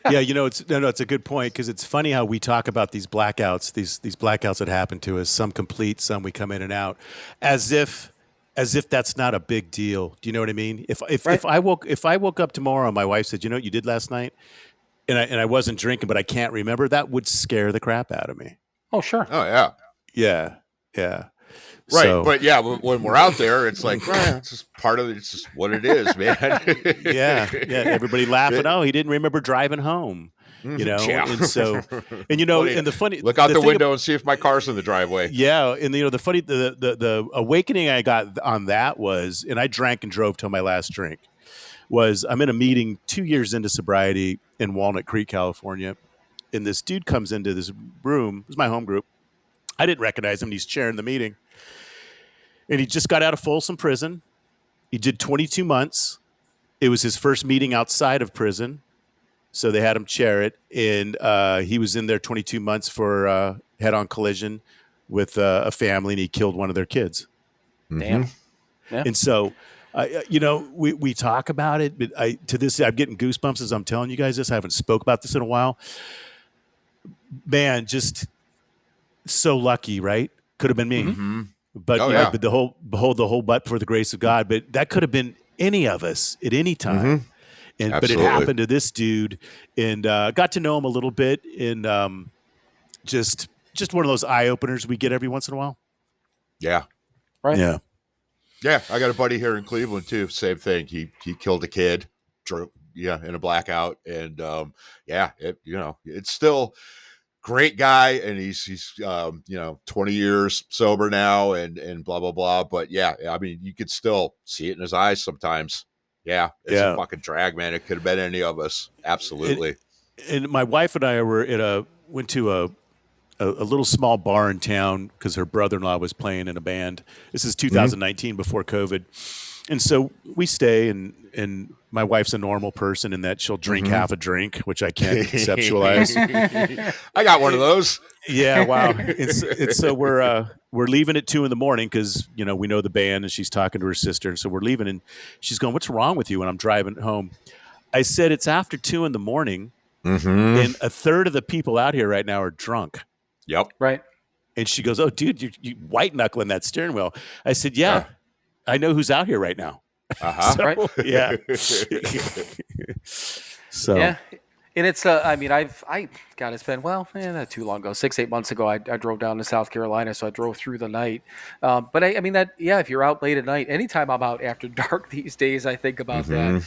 Yeah, it's a good point because it's funny how we talk about these blackouts, these blackouts that happen to us. Some complete, some we come in and out, as if that's not a big deal. Do you know what I mean? Right. If I woke up tomorrow and my wife said, "You know what you did last night," and I wasn't drinking, but I can't remember, that would scare the crap out of me. Oh, sure. Oh yeah. Yeah, yeah. Right, So but yeah, when we're out there, it's like it's just part of it. It's just what it is, man. yeah. Everybody laughing. Oh, he didn't remember driving home. Yeah. And so, and Funny. and the funny Look out the thing window and see if my car's in the driveway. Yeah, and the funny the awakening I got on that was, and I drank and drove till my last drink. Was I'm in a meeting 2 years into sobriety in Walnut Creek, California, and this dude comes into this room. It was my home group. I didn't recognize him. And he's chairing the meeting, and he just got out of Folsom Prison. He did 22 months. It was his first meeting outside of prison, so they had him chair it, and he was in there 22 months for head-on collision with a family, and he killed one of their kids. Damn. Yeah. And so, we talk about it, but I'm getting goosebumps as I'm telling you guys this. I haven't spoke about this in a while. Man, just so lucky, right? Could have been me, Mm-hmm. but Oh, yeah. but the whole but for the grace of God. But that could have been any of us at any time. Mm-hmm. But it Absolutely. happened to this dude, and got to know him a little bit, and just one of those eye openers we get every once in a while. Yeah. Right. Yeah. Yeah, I got a buddy here in Cleveland too. Same thing. He killed a kid, in a blackout, and it's still great guy, and he's 20 years sober now, and blah blah blah. But yeah, I mean, you could still see it in his eyes sometimes. Yeah, it's a fucking drag, man. It could have been any of us. Absolutely. And my wife and I went to a little small bar in town because her brother-in-law was playing in a band. This is 2019 before COVID. And so we stay, and my wife's a normal person in that she'll drink half a drink, which I can't conceptualize. I got one of those. Yeah, wow. And so we're leaving at 2 a.m. because we know the band, and she's talking to her sister, and so we're leaving, and she's going, "What's wrong with you?" When I'm driving home, I said, "It's after 2 a.m, and a third of the people out here right now are drunk." Yep. Right. And she goes, "Oh, dude, you white knuckling that steering wheel." I said, "Yeah, I know who's out here right now." Uh-huh. So, Right. yeah. So Yeah. And it's, God, it's been, not too long ago, 6-8 months ago, I drove down to South Carolina. So I drove through the night. But I mean if you're out late at night, anytime I'm out after dark these days, I think about that,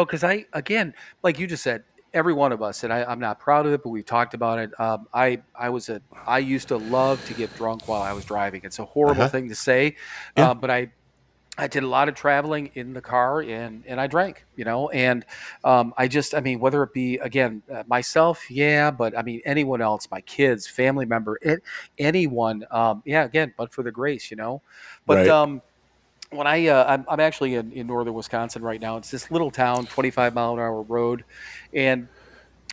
cause again, like you just said, every one of us, and I'm not proud of it, but we've talked about it. I used to love to get drunk while I was driving. It's a horrible thing to say. Yeah. But I did a lot of traveling in the car, and I drank, and whether it be, again, myself, yeah, but I mean, anyone else, my kids, family member, anyone, again, but for the grace, but, Right. when I'm actually in northern Wisconsin right now. It's this little town, 25-mile-an-hour road. And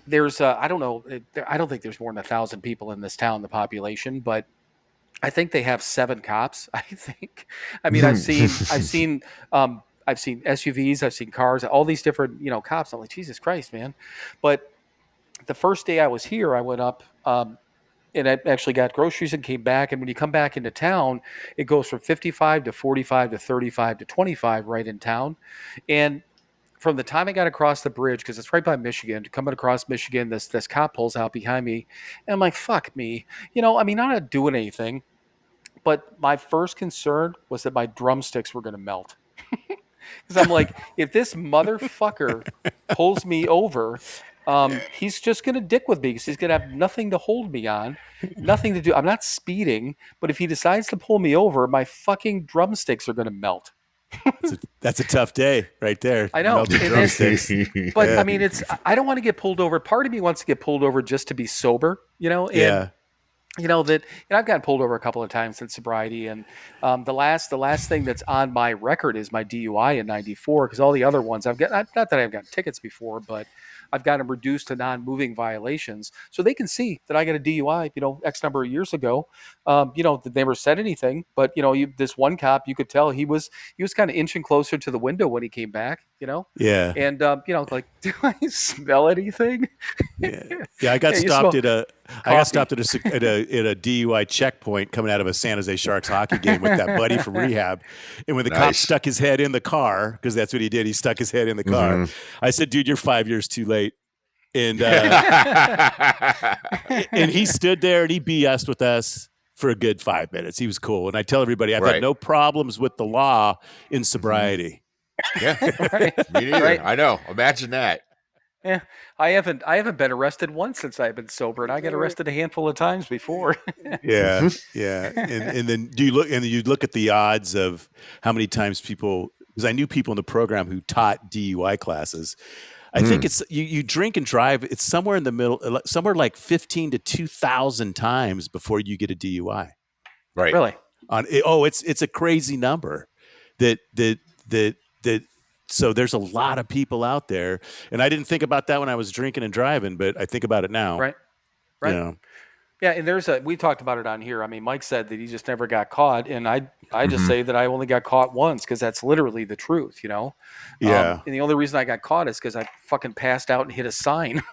there's, I don't know, I don't think there's more than 1,000 people in this town, the population, but I think they have 7 cops. I think. I mean, I've seen SUVs, I've seen cars, all these different, cops. I'm like, Jesus Christ, man. But the first day I was here, I went up, and I actually got groceries and came back. And when you come back into town, it goes from 55 to 45 to 35 to 25 right in town. And from the time I got across the bridge, because it's right by Michigan, coming across Michigan, this cop pulls out behind me, and I'm like, fuck me. I mean, I'm not doing anything, but my first concern was that my drumsticks were going to melt. Because I'm like, if this motherfucker pulls me over, he's just going to dick with me because he's going to have nothing to hold me on, nothing to do. I'm not speeding, but if he decides to pull me over, my fucking drumsticks are going to melt. That's a tough day right there. I know. Melted drumsticks. But Yeah. I mean, I don't want to get pulled over. Part of me wants to get pulled over just to be sober, and Yeah. I've gotten pulled over a couple of times in sobriety, and the last thing that's on my record is my DUI in '94, because all the other ones I've got, not that I've gotten tickets before, but I've got them reduced to non-moving violations, so they can see that I got a DUI, X number of years ago. They never said anything, but this one cop, you could tell he was kind of inching closer to the window when he came back, Yeah. and like, do I smell anything? Yeah. I got Yeah, you stopped smell I got stopped at a DUI checkpoint coming out of a San Jose Sharks hockey game with that buddy from rehab. And when the cop stuck his head in the car, because that's what he did, he stuck his head in the car. I said, dude, you're 5 years too late. And and he stood there and he BS'd with us for a good 5 minutes. He was cool. And I tell everybody, I've had no problems with the law in sobriety. Yeah. Right. Me neither. Right. I know. Imagine that. Yeah, I haven't been arrested once since I've been sober, and I got arrested a handful of times before. Yeah. And then you look at the odds of how many times people, because I knew people in the program who taught DUI classes. I think it's you drink and drive. It's somewhere in the middle, somewhere like 15 to 2,000 times before you get a DUI. Right. Really? It's a crazy number. That. So there's a lot of people out there, and I didn't think about that when I was drinking and driving, but I think about it now. Right. Yeah, and we talked about it on here. I mean, Mike said that he just never got caught, and I just say that I only got caught once, because that's literally the truth, Yeah. And the only reason I got caught is because I fucking passed out and hit a sign.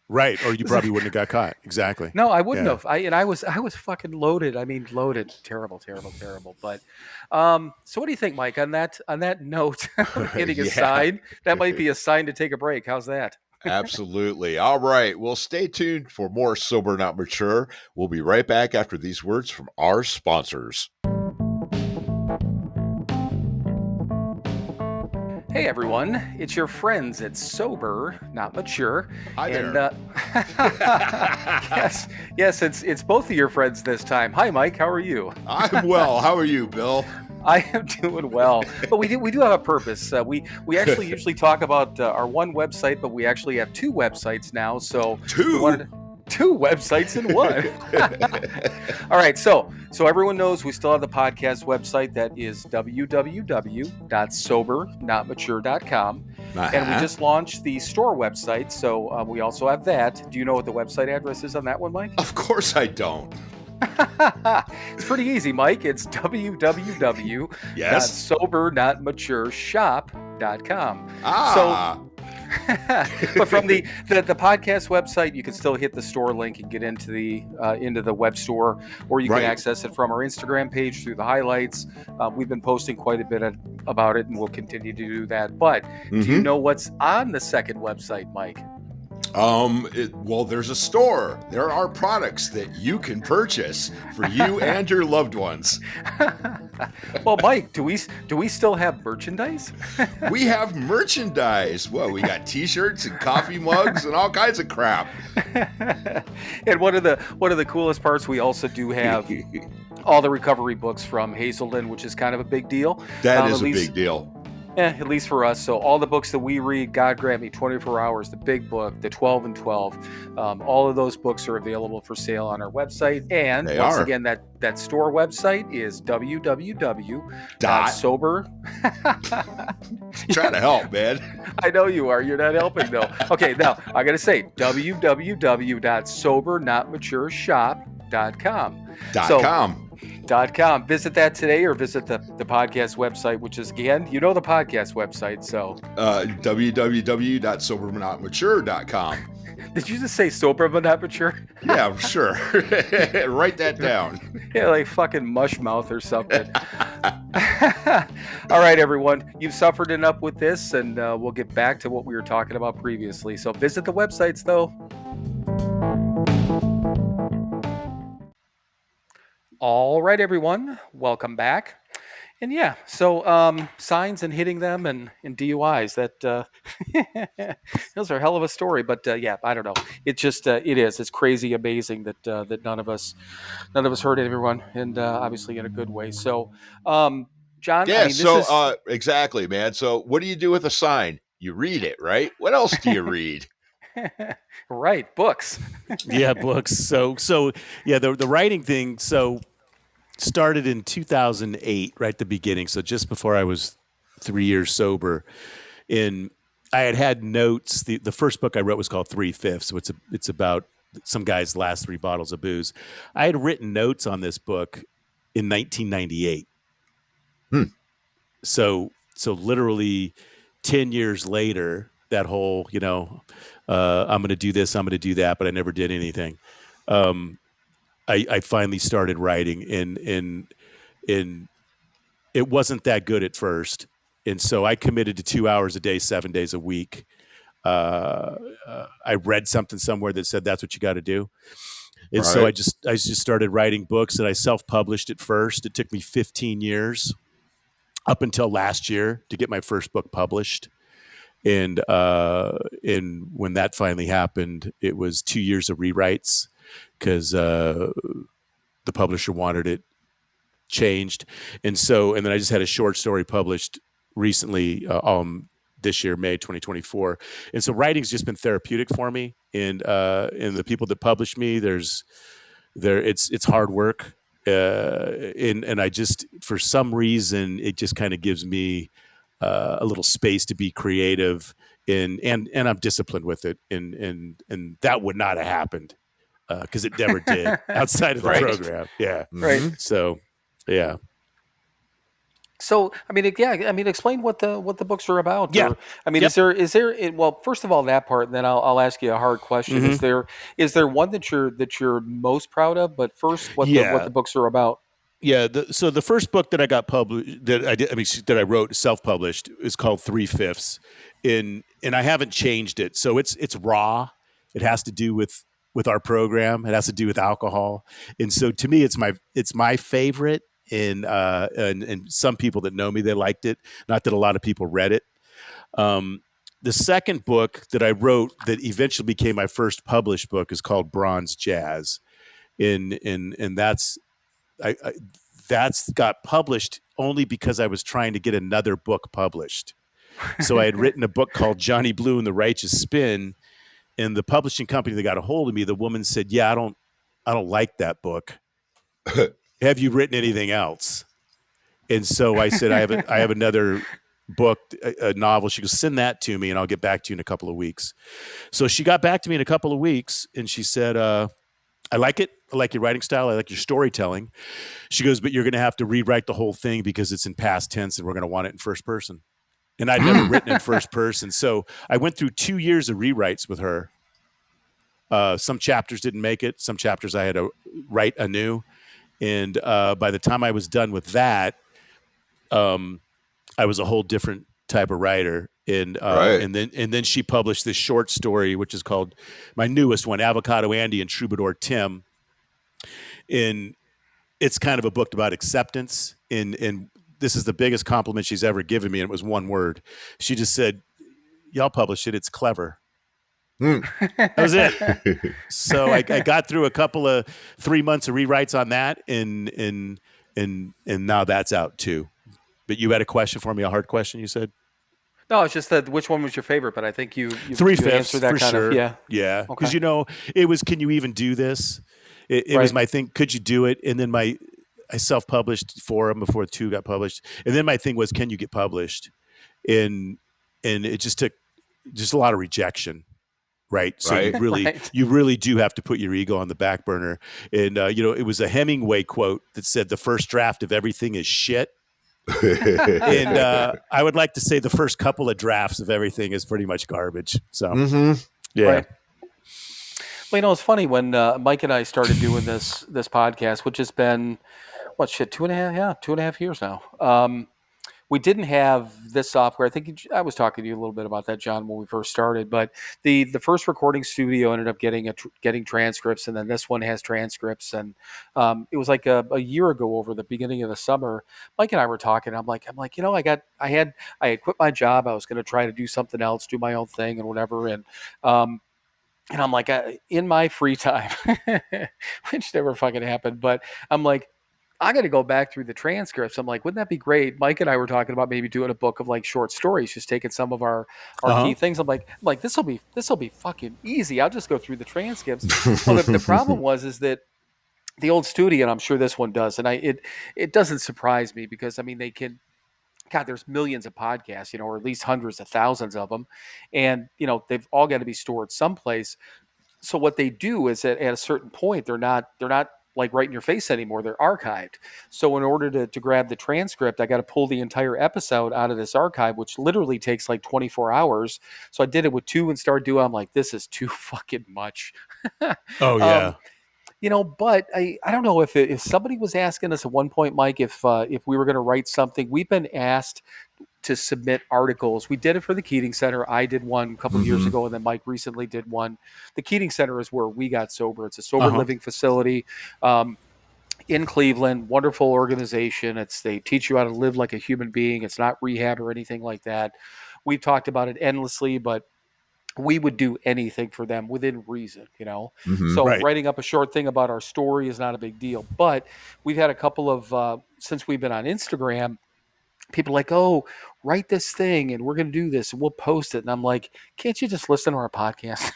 Right, or you probably wouldn't have got caught. Exactly. No, I wouldn't have. I was fucking loaded. I mean, loaded. Terrible. But so what do you think, Mike? On that note, hitting a sign, that might be a sign to take a break. How's that? Absolutely. All right. Well, stay tuned for more Sober Not Mature. We'll be right back after these words from our sponsors. Hey everyone, it's your friends at Sober Not Mature. Hi there. And, yes, it's both of your friends this time. Hi Mike, how are you? I'm well. How are you, Bill? I am doing well, but we do have a purpose. We actually usually talk about our one website, but we actually have two websites now. So two websites in one. All right, so everyone knows we still have the podcast website that is www.SoberNotMature.com. And we just launched the store website, so we also have that. Do you know what the website address is on that one, Mike? Of course I don't. It's pretty easy, Mike. It's www.SoberNotMatureShop.com. But from the podcast website, you can still hit the store link and get into the web store, or you can access it from our Instagram page through the highlights. We've been posting quite a bit about it, and we'll continue to do that. But do you know what's on the second website, Mike? Well, there's a store. There are products that you can purchase for you and your loved ones. Well, Mike, do we still have merchandise? We have merchandise. Well, we got T-shirts and coffee mugs and all kinds of crap. And one of the coolest parts, we also do have all the recovery books from Hazelden, which is kind of a big deal. That is a big deal. Yeah, at least for us. So all the books that we read, God Grant Me, 24 Hours, the Big Book, the 12 and 12, all of those books are available for sale on our website. And once again, that store website is www.sober. Trying to help, man. I know you are. You're not helping, though. Okay, now I got to say www.SoberNotMatureShop.com. .com. Visit that today, or visit the podcast website, which is, again, the podcast website. So www.SoberNotMature.com. Did you just say sober but not mature? Yeah, sure. Write that down. Yeah, like fucking mush mouth or something. All All right, everyone. You've suffered enough with this, and we'll get back to what we were talking about previously. So visit the websites, though. All right, everyone. Welcome back. And yeah, so signs and hitting them and DUIs, that those are a hell of a story. But yeah, I don't know. It just it's crazy, amazing that none of us hurt everyone, and obviously in a good way. So, John, I Yeah, mean, this is exactly, man. So what do you do with a sign? You read it, right? What else do you read? right, books. Yeah, books. So yeah, the writing thing. So started in 2008, right at the beginning. So just before I was 3 years sober. In I had notes. The first book I wrote was called 3/5. So it's about some guy's last 3 bottles of booze. I had written notes on this book in 1998. Hmm. So literally 10 years later, that whole, I'm going to do this, I'm going to do that, but I never did anything. I finally started writing, and it wasn't that good at first. And so I committed to 2 hours a day, 7 days a week. I read something somewhere that said that's what you got to do. And so I Right. just started writing books, and I self-published at first. It took me 15 years up until last year to get my first book published. And when that finally happened, it was 2 years of rewrites because the publisher wanted it changed. And then I just had a short story published recently, this year, May 2024. And so writing's just been therapeutic for me. And the people that publish me, it's hard work. And I just, for some reason, it just kind of gives me a little space to be creative, and I'm disciplined with it. And that would not have happened because it never did outside of the Right. program. Yeah. Right. Mhm. So, yeah. So, I mean, explain what the books are about. Yeah. Or, I mean, Yep. is there? Well, first of all, that part, and then I'll ask you a hard question. Mhm. Is there one that you're most proud of? But first, what Yeah. the books are about. Yeah. So the first book that I got published, that I wrote self-published, is called 3/5, and I haven't changed it. So it's raw. It has to do with our program. It has to do with alcohol, and so to me, it's my favorite. And some people that know me, they liked it. Not that a lot of people read it. Um, the second book that I wrote that eventually became my first published book is called Bronze Jazz, and I that's got published only because I was trying to get another book published. So I had written a book called Johnny Blue and the Righteous Spin, and the publishing company that got a hold of me, the woman said, "Yeah, I don't like that book. Have you written anything else?" And so I said, I have another book, a novel." She goes, "Send that to me and I'll get back to you in a couple of weeks." So she got back to me in a couple of weeks, and she said, "I like it. I like your writing style. I like your storytelling." She goes, "But you're going to have to rewrite the whole thing because it's in past tense and we're going to want it in first person." And I'd never written in first person. So I went through 2 years of rewrites with her. Some chapters didn't make it. Some chapters I had to write anew. And by the time I was done with that, um, I was a whole different type of writer. Right. And then she published this short story, which is called, my newest one, Avocado Andy and Troubadour Tim. And it's kind of a book about acceptance. And this is the biggest compliment she's ever given me. And it was one word. She just said, "Y'all publish it. It's clever." That was it. So I got through a couple of 3 months of rewrites on that, and now that's out too. But you had a question for me, a hard question, you said? No, it's just that which one was your favorite, but I think you 3/5 answered that for kind of, sure. yeah. Yeah. Okay. Because, it was, can you even do this? It was Right. my thing. Could you do it? And then I self-published for them before 2 got published. And then my thing was, can you get published? And it just took just a lot of rejection. Right. So Right. Right. you really do have to put your ego on the back burner. And, it was a Hemingway quote that said, "The first draft of everything is shit." And I would like to say the first couple of drafts of everything is pretty much garbage. So, Mhm. yeah. Right. Well, it's funny when Mike and I started doing this podcast, which has been 2.5 years now. we didn't have this software. I think I was talking to you a little bit about that, John, when we first started. But the first recording studio ended up getting transcripts, and then this one has transcripts. And it was like a year ago, over the beginning of the summer, Mike and I were talking. I'm like, I had quit my job. I was going to try to do something else, do my own thing, and whatever. Um, and I'm like, in my free time, which never fucking happened, but I'm like, I got to go back through the transcripts. I'm like, wouldn't that be great? Mike and I were talking about maybe doing a book of like short stories, just taking some of our key things. I'm like, this will be fucking easy. I'll just go through the transcripts. Well, the problem is that the old studio, and I'm sure this one does, and it doesn't surprise me because I mean they can. God, there's millions of podcasts, or at least hundreds of thousands of them, and they've all got to be stored someplace. So what they do is at a certain point, they're not like right in your face anymore. They're archived. So in order to grab the transcript, I got to pull the entire episode out of this archive, which literally takes like 24 hours. So I did it with two and started doing. I'm like, this is too fucking much. Oh um, yeah. but I don't know if somebody was asking us at one point, Mike, if we were going to write something. We've been asked to submit articles. We did it for the Keating Center. I did one a couple of years ago, and then Mike recently did one. The Keating Center is where we got sober. It's a sober living facility in Cleveland. Wonderful organization. They teach you how to live like a human being. It's not rehab or anything like that. We've talked about it endlessly, but we would do anything for them within reason. So Right. writing up a short thing about our story is not a big deal. But we've had a couple of, since we've been on Instagram, people like, oh, write this thing and we're going to do this and we'll post it. And I'm like, can't you just listen to our podcast?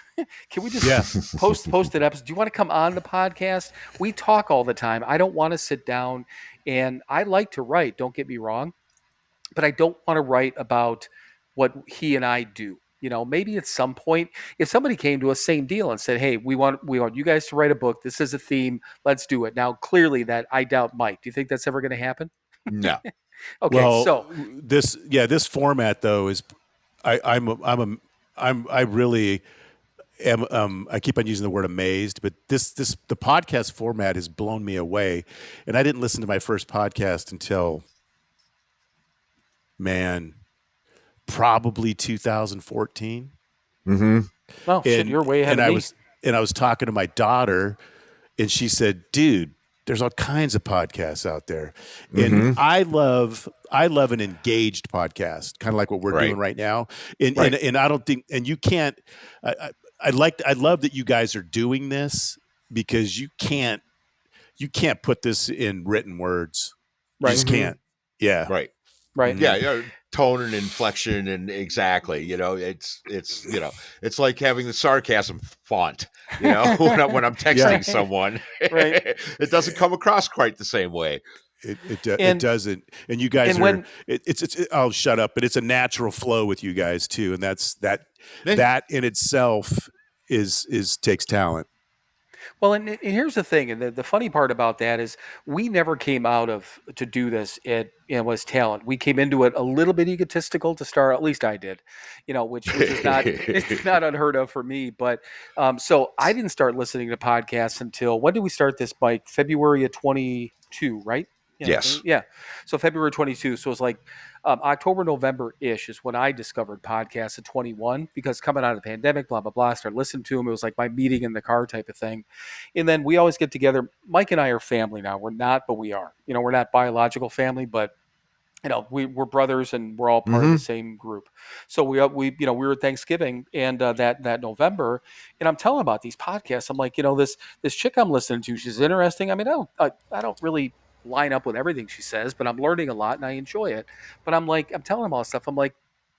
Can we just Yeah. post an episode? Do you want to come on the podcast? We talk all the time. I don't want to sit down, and I like to write. Don't get me wrong, but I don't want to write about what he and I do. Maybe at some point, if somebody came to us, same deal, and said, "Hey, we want you guys to write a book. This is a theme. Let's do it." Now, clearly, that I doubt, Mike. Do you think that's ever going to happen? No. Okay, Well, so this format though is I really am I keep on using the word amazed, but this the podcast format has blown me away, and I didn't listen to my first podcast until probably 2014. oh shit, and you're way ahead and of I me. was and I was talking to my daughter, and she said, "Dude, there's all kinds of podcasts out there," and I love an engaged podcast, kind of like what we're Right. doing right now. And Right. and I don't think, and you can't. I love that you guys are doing this because you can't put this in written words. You Right, just can't. Yeah. Right. right. Mhm. Yeah, tone and inflection and exactly, it's like having the sarcasm font, when I'm texting Right, someone, right. it doesn't come across quite the same way. It And doesn't, and you guys and are. when I'll shut up, but it's a natural flow with you guys too, and Eh, that in itself is takes talent. Well, and here's the thing, and the funny part about that is we never came out of to do this. It was talent. We came into it a little bit egotistical to start. At least I did, which is not it's not unheard of for me. But so I didn't start listening to podcasts until when did we start this? Mike? February of 22, right? Yeah, Yes. yeah. So February 22. So it's like October, November ish is when I discovered podcasts at 21 because coming out of the pandemic, blah blah blah. I started listening to them. It was like my meeting in the car type of thing. And then we always get together. Mike and I are family now. We're not, but we are. We're not biological family, but we're brothers and we're all part of the same group. So we were at Thanksgiving and that November, and I'm telling about these podcasts. I'm like, this chick I'm listening to, she's interesting. I mean, I don't really line up with everything she says, but I'm learning a lot and I enjoy it. But I'm telling him all this stuff. I'm like,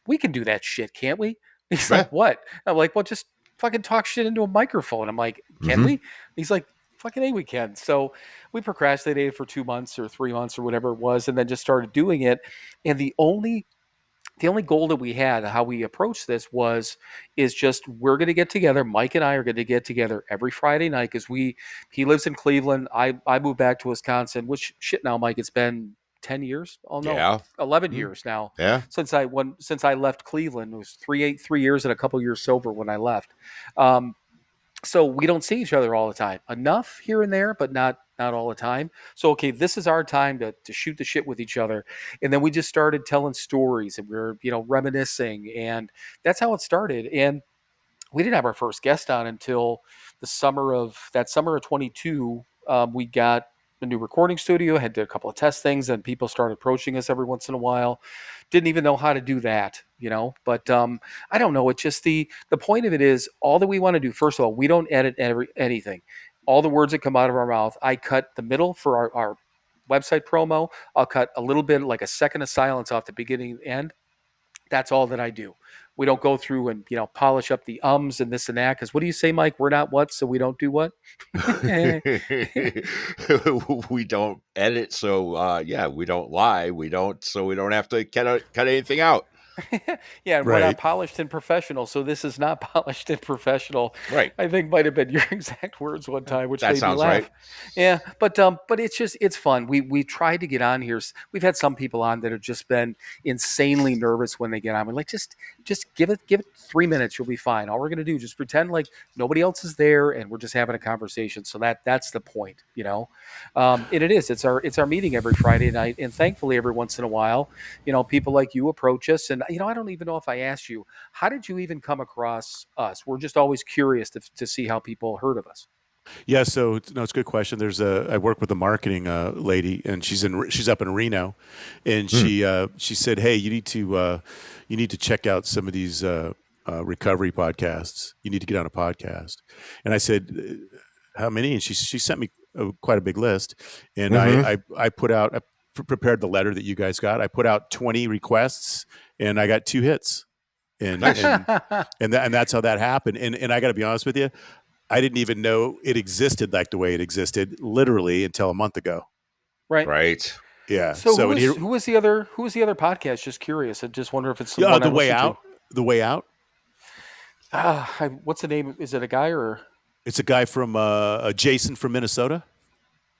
we can do that shit, can't we? He's Yeah. like, what? I'm like, well, just fucking talk shit into a microphone. I'm like, can we? He's like, fucking A, we can. So we procrastinated for 2 months or 3 months or whatever it was, and then just started doing it. And the only goal that we had, how we approached this is just we're going to get together. Mike and I are going to get together every Friday night because he lives in Cleveland. I moved back to Wisconsin, which shit now, Mike, it's been 10 years. Oh no, Yeah. 11 years now Yeah. since I left Cleveland. It was 3 years and a couple years sober when I left. Um, So we don't see each other all the time. Enough here and there, but not all the time. So okay, this is our time to shoot the shit with each other. And then we just started telling stories and we are reminiscing, and that's how it started. And we didn't have our first guest on until the summer of 22. We got a new recording studio, had did a couple of test things, and people started approaching us every once in a while. Didn't even know how to do that, But I don't know. It's just the point of it is all that we want to do. First of all, we don't edit anything. All the words that come out of our mouth, I cut the middle for our website promo. I'll cut a little bit, like a second of silence off the beginning and end. That's all that I do. We don't go through and polish up the ums and this and that. Because what do you say, Mike? We're not what, so we don't do what. We don't edit, so yeah, we don't lie. We don't, so we don't have to cut anything out. Yeah, and we're Right. not polished and professional, so this is not polished and professional. Right. I think might have been your exact words one time, which That made me sounds laugh. right. Yeah, but it's fun. We tried to get on here. We've had some people on that have just been insanely nervous when they get on. We're like, just give it 3 minutes, you'll be fine. All we're gonna do is just pretend like nobody else is there, and we're just having a conversation. So that's the point, And it's our meeting every Friday night, and thankfully every once in a while, people like you approach us. And I don't even know if I asked you, how did you even come across us? We're just always curious to see how people heard of us. Yeah, so it's a good question. I work with a marketing lady, and she's up in Reno, and she said, "Hey, you need to check out some of these recovery podcasts. You need to get on a podcast." And I said, "How many?" And she sent me quite a big list, and I put out prepared the letter that you guys got. I put out 20 requests, and I got 2 hits, and and that's how that happened. And I got to be honest with you. I didn't even know it existed like the way it existed, literally, until a month ago. Right. Right. Yeah. So So who was the other podcast? Just curious. I just wonder if it's the yeah, one I the way listened out. The way out. what's the name? Is it a guy or? It's a guy from Jason from Minnesota.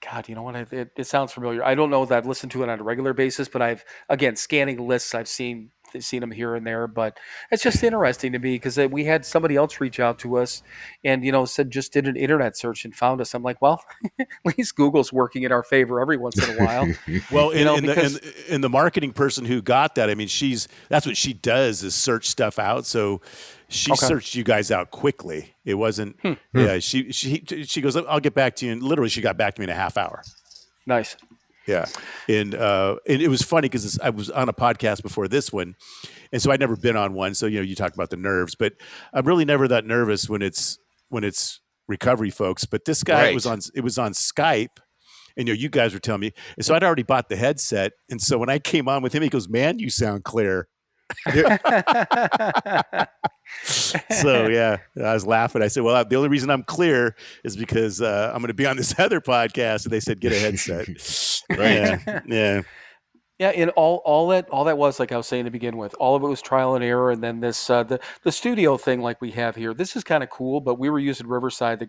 God, you know what? It sounds familiar. I don't know that I've listened to it on a regular basis, but again, scanning lists, I've seen them here and there. But it's just interesting to me because we had somebody else reach out to us and, said just did an internet search and found us. I'm like, well, at least Google's working in our favor every once in a while. Well, and the marketing person who got that, I mean, that's what she does is search stuff out. So she searched you guys out quickly. It wasn't, yeah, she goes, I'll get back to you. And literally she got back to me in a half hour. Nice. Yeah. And it was funny because I was on a podcast before this one. And so I'd never been on one. So, you talk about the nerves, but I'm really never that nervous when it's recovery folks. But this guy Right. was on Skype. And you guys were telling me, and so I'd already bought the headset. And so when I came on with him, he goes, "Man, you sound clear." So yeah, I was laughing. I said, "Well, the only reason I'm clear is because I'm going to be on this other podcast." And they said, "Get a headset." Right. Yeah. Yeah, and all that was, like I was saying to begin with, all of it was trial and error, and then this the studio thing like we have here. This is kind of cool, but we were using Riverside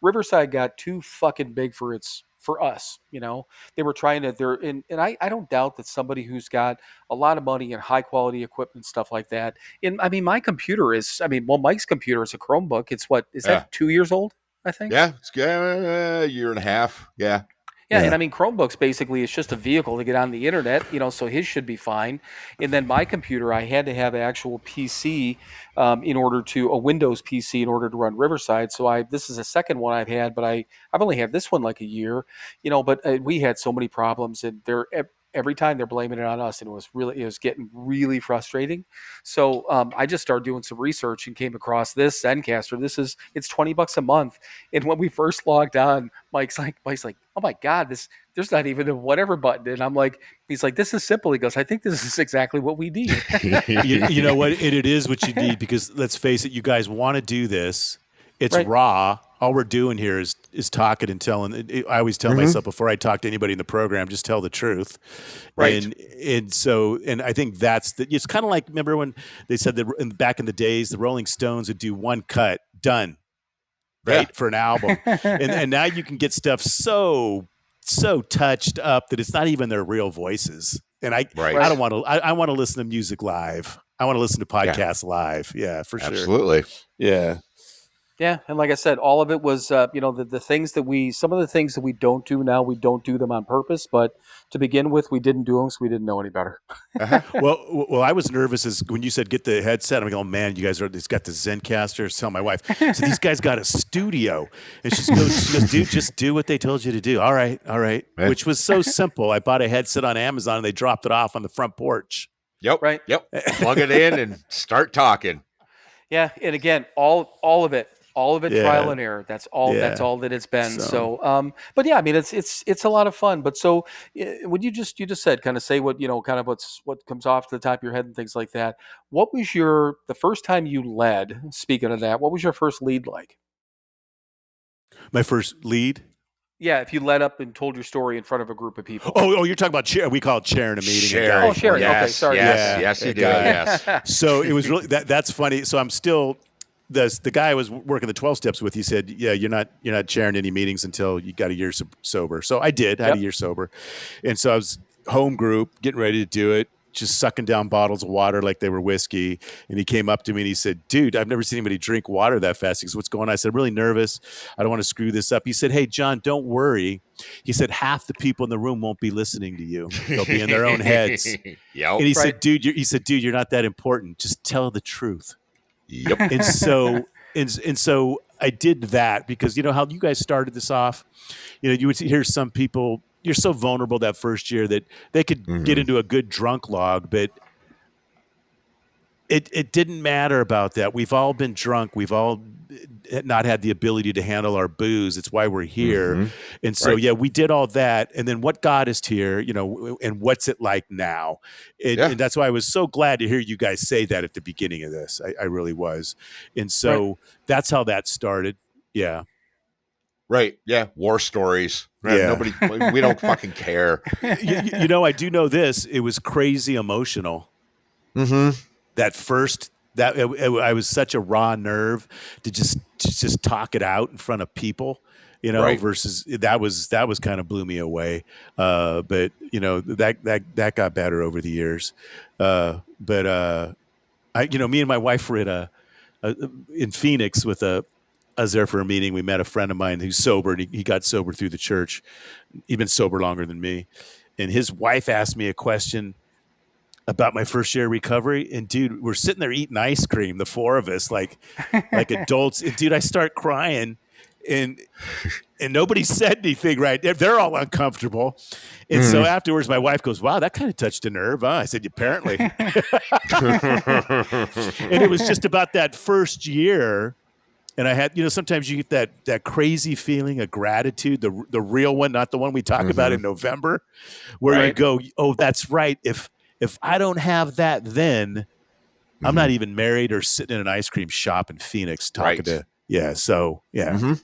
Riverside got too fucking big for us. They were trying to and I don't doubt that somebody who's got a lot of money and high quality equipment stuff like that. And I mean, my computer is Mike's computer is a Chromebook. It's what is that 2 years old? I think. Yeah, it's a year and a half. Yeah. Yeah, and I mean, Chromebooks basically is just a vehicle to get on the internet, so his should be fine. And then my computer, I had to have an actual PC a Windows PC in order to run Riverside. So this is a second one I've had, but I've only had this one like a year, But we had so many problems, and every time they're blaming it on us, and it was getting really frustrating. So I just started doing some research and came across this Zencaster. It's $20 a month, and when we first logged on, Mike's like, "Oh my God, there's not even a whatever button." And he's like, "This is simple." He goes, "I think this is exactly what we need." You know what? It is what you need because let's face it, you guys want to do this. It's Right. raw. All we're doing here is talking and telling. I always tell myself before I talk to anybody in the program, just tell the truth. Right. And I think it's kind of like, remember when they said that back in the days, the Rolling Stones would do one cut, done, right, for an album. and now you can get stuff so touched up that it's not even their real voices. And I don't want to, I want to listen to music live. I want to listen to podcasts live. Yeah, for sure. Absolutely. Yeah. Yeah, and like I said, all of it was, the things that some of the things that we don't do now, we don't do them on purpose. But to begin with, we didn't do them, so we didn't know any better. Uh-huh. Well, I was nervous as when you said get the headset. I'm like, oh man, you guys it's got the Zencaster. Tell my wife, so these guys got a studio, and she goes, dude, just do what they told you to do. All right, Right. which was so simple. I bought a headset on Amazon, and they dropped it off on the front porch. Yep. Right. Yep. Plug it in and start talking. Yeah, and again, all of it trial Yeah, and error. That's all that it's been. So So, but yeah, I mean, it's a lot of fun. But so, would you just said kind of say what kind of what comes off the top of your head and things like that. What was the first time you led? Speaking of that, what was your first lead like? my first lead. Yeah, if you led up and told your story in front of a group of people. Oh, you're talking about chair. We call it chairing a meeting. Sharing. Oh, sharing. Yes, Okay, sorry. Yes, you do. Yes. So it was really that's funny. So I'm still the guy I was working the 12 steps with. He said, "Yeah, you're not chairing any meetings until you got a year sober." So I did. I had a Yep. year sober, and so I was home group getting ready to do it. Just sucking down bottles of water like they were whiskey. And he came up to me and he said, dude, I've never seen anybody drink water that fast. He goes, what's going on? I said, I'm really nervous. I don't want to screw this up. He said, hey, John, don't worry. He said, half the people in the room won't be listening to you. They'll be in their own heads. Yep. And he Right. said, dude, you're not that important. Just tell the truth. Yep. And so, and so I did that because you know how you guys started this off. You know, you would hear some people. You're so vulnerable that first year that they could get into a good drunk log, but it didn't matter about that. We've all been drunk. We've all not had the ability to handle our booze. It's why we're here. And so, Right. yeah, we did all that. And then what got us here, you know, and what's it like now? And that's why I was so glad to hear you guys say that at the beginning of this. I really was. And so that's how that started. Yeah. Right. Yeah. War stories. Yeah. Nobody, we don't fucking care. You know, I do know this. It was crazy emotional. That first, I was such a raw nerve to just talk it out in front of people, you know, Right. versus that was kind of blew me away. But you know, that got better over the years. But me and my wife were at in Phoenix with I was there for a meeting. We met a friend of mine who's sober, and he got sober through the church. He'd been sober longer than me. And his wife asked me a question about my first year of recovery. And dude, we're sitting there eating ice cream, the four of us, like adults. And dude, I start crying and nobody said anything, right? They're all uncomfortable. And so afterwards, my wife goes, wow, that kind of touched a nerve. Huh? I said, apparently. And it was just about that first year. And I had, you know, sometimes you get that crazy feeling of gratitude, the real one, not the one we talk about in November, where you go, oh, that's right. If I don't have that, then I'm not even married or sitting in an ice cream shop in Phoenix talking to, yeah. So, yeah.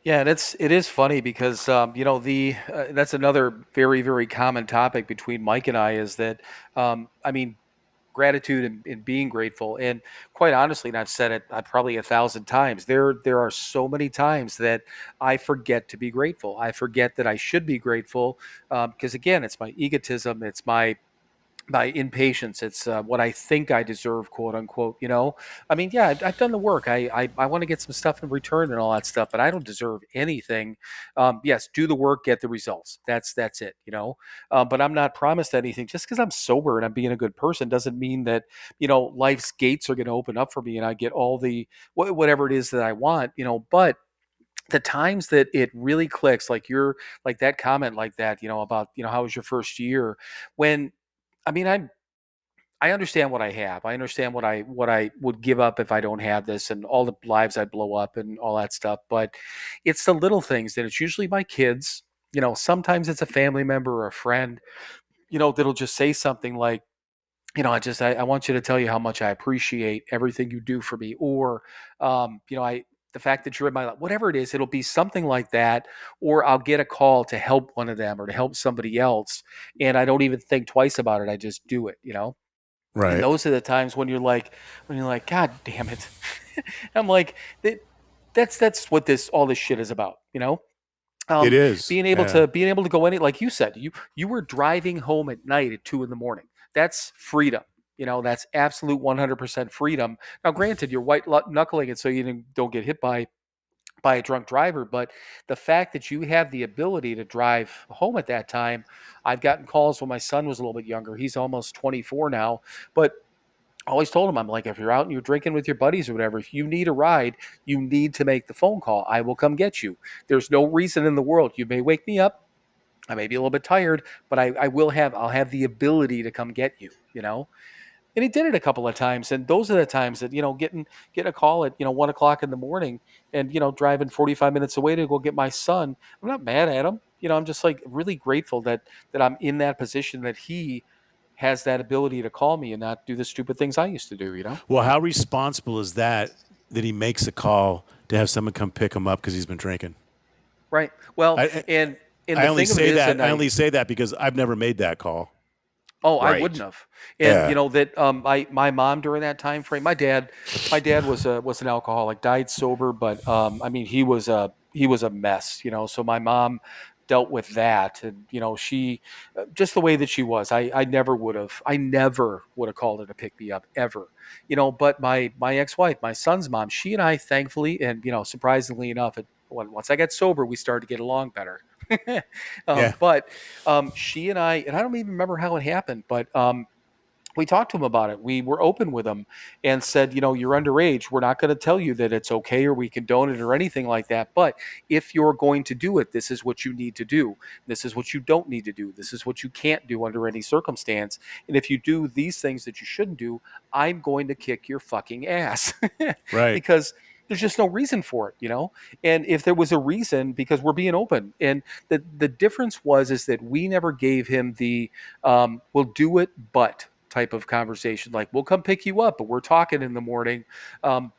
Yeah, and it is funny because that's another very, very common topic between Mike and I is that I mean, gratitude and being grateful. And quite honestly, and I've said it probably 1,000 times, there are so many times that I forget to be grateful. I forget that I should be grateful because again, it's my egotism, it's my impatience, it's what I think I deserve, quote unquote. I mean, yeah, I've done the work. I want to get some stuff in return and all that stuff, but I don't deserve anything. Yes, do the work, get the results. That's it. But I'm not promised anything. Just because I'm sober and I'm being a good person doesn't mean that life's gates are going to open up for me and I get all the whatever it is that I want. But the times that it really clicks, like that comment like that, about how was your first year, when I mean, I understand what I have. I understand what I would give up if I don't have this, and all the lives I blow up and all that stuff. But it's the little things that it's usually my kids. Sometimes it's a family member or a friend. That'll just say something like, I want you to tell you how much I appreciate everything you do for me, or the fact that you're in my life, whatever it is, it'll be something like that, or I'll get a call to help one of them or to help somebody else, and I don't even think twice about it. I just do it. And Right. those are the times when you're like, God damn it. I'm like, that's what all this shit is about. It is. Being able to go like you said, you were driving home at night at 2 a.m. That's freedom. That's absolute 100% freedom. Now, granted, you're white knuckling it so you don't get hit by a drunk driver, but the fact that you have the ability to drive home at that time, I've gotten calls when my son was a little bit younger. He's almost 24 now, but I always told him, I'm like, if you're out and you're drinking with your buddies or whatever, if you need a ride, you need to make the phone call. I will come get you. There's no reason in the world. You may wake me up. I may be a little bit tired, but I'll have the ability to come get you. And he did it a couple of times. And those are the times that, getting a call at, 1 o'clock in the morning and, driving 45 minutes away to go get my son. I'm not mad at him. I'm just like really grateful that I'm in that position, that he has that ability to call me and not do the stupid things I used to do. Well, how responsible is that he makes a call to have someone come pick him up because he's been drinking? Right. Well, I and I the only thing of it say is, that and I only say that because I've never made that call. oh, I Right. wouldn't have. And Yeah. that my mom during that time frame, my dad was an alcoholic, died sober, but I mean he was a mess. So my mom dealt with that, and she just the way that she was. I never would have called her to pick me up ever. But my ex-wife, my son's mom, she and I thankfully and surprisingly enough, once I got sober, we started to get along better. Yeah. But she and I don't even remember how it happened, but we talked to him about it. We were open with him and said, you're underage. We're not going to tell you that it's okay or we condone it or anything like that. But if you're going to do it, this is what you need to do. This is what you don't need to do. This is what you can't do under any circumstance. And if you do these things that you shouldn't do, I'm going to kick your fucking ass Right. because there's just no reason for it. And if there was a reason, because we're being open, and the difference is that we never gave him the we'll do it, but type of conversation. Like, we'll come pick you up, but we're talking in the morning. Um,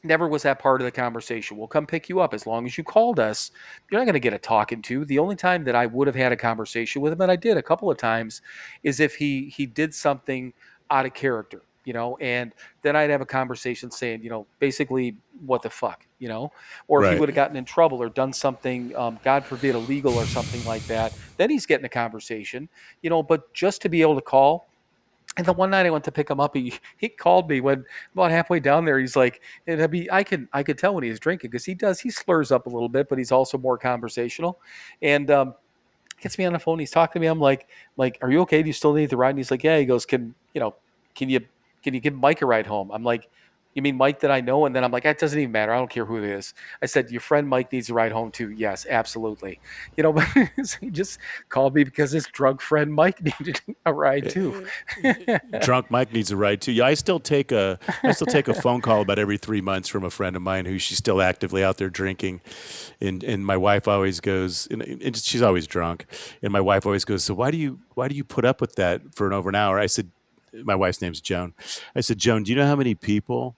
Never was that part of the conversation. We'll come pick you up as long as you called us. You're not going to get a talking to. The only time that I would have had a conversation with him, and I did a couple of times, is if he did something out of character, and then I'd have a conversation saying, basically, what the fuck, or if he Right. would have gotten in trouble or done something, God forbid, illegal or something like that, then he's getting a conversation, but just to be able to call. And the one night I went to pick him up, he called me when about halfway down there. He's like, and I could tell when he was drinking because he slurs up a little bit, but he's also more conversational. And gets me on the phone. He's talking to me. I'm like, are you okay? Do you still need the ride? And he's like, yeah. He goes, can you give Mike a ride home? I'm like, you mean Mike that I know? And then I'm like, that doesn't even matter. I don't care who it is. I said, your friend Mike needs a ride home too. Yes, absolutely. But he just called me because his drug friend Mike needed a ride too. Drunk Mike needs a ride too. Yeah, I still take a phone call about every 3 months from a friend of mine who she's still actively out there drinking, and my wife always goes, and she's always drunk, and my wife always goes, so why do you put up with that for over an hour? I said, my wife's name's Joan. I said, Joan, do you know how many people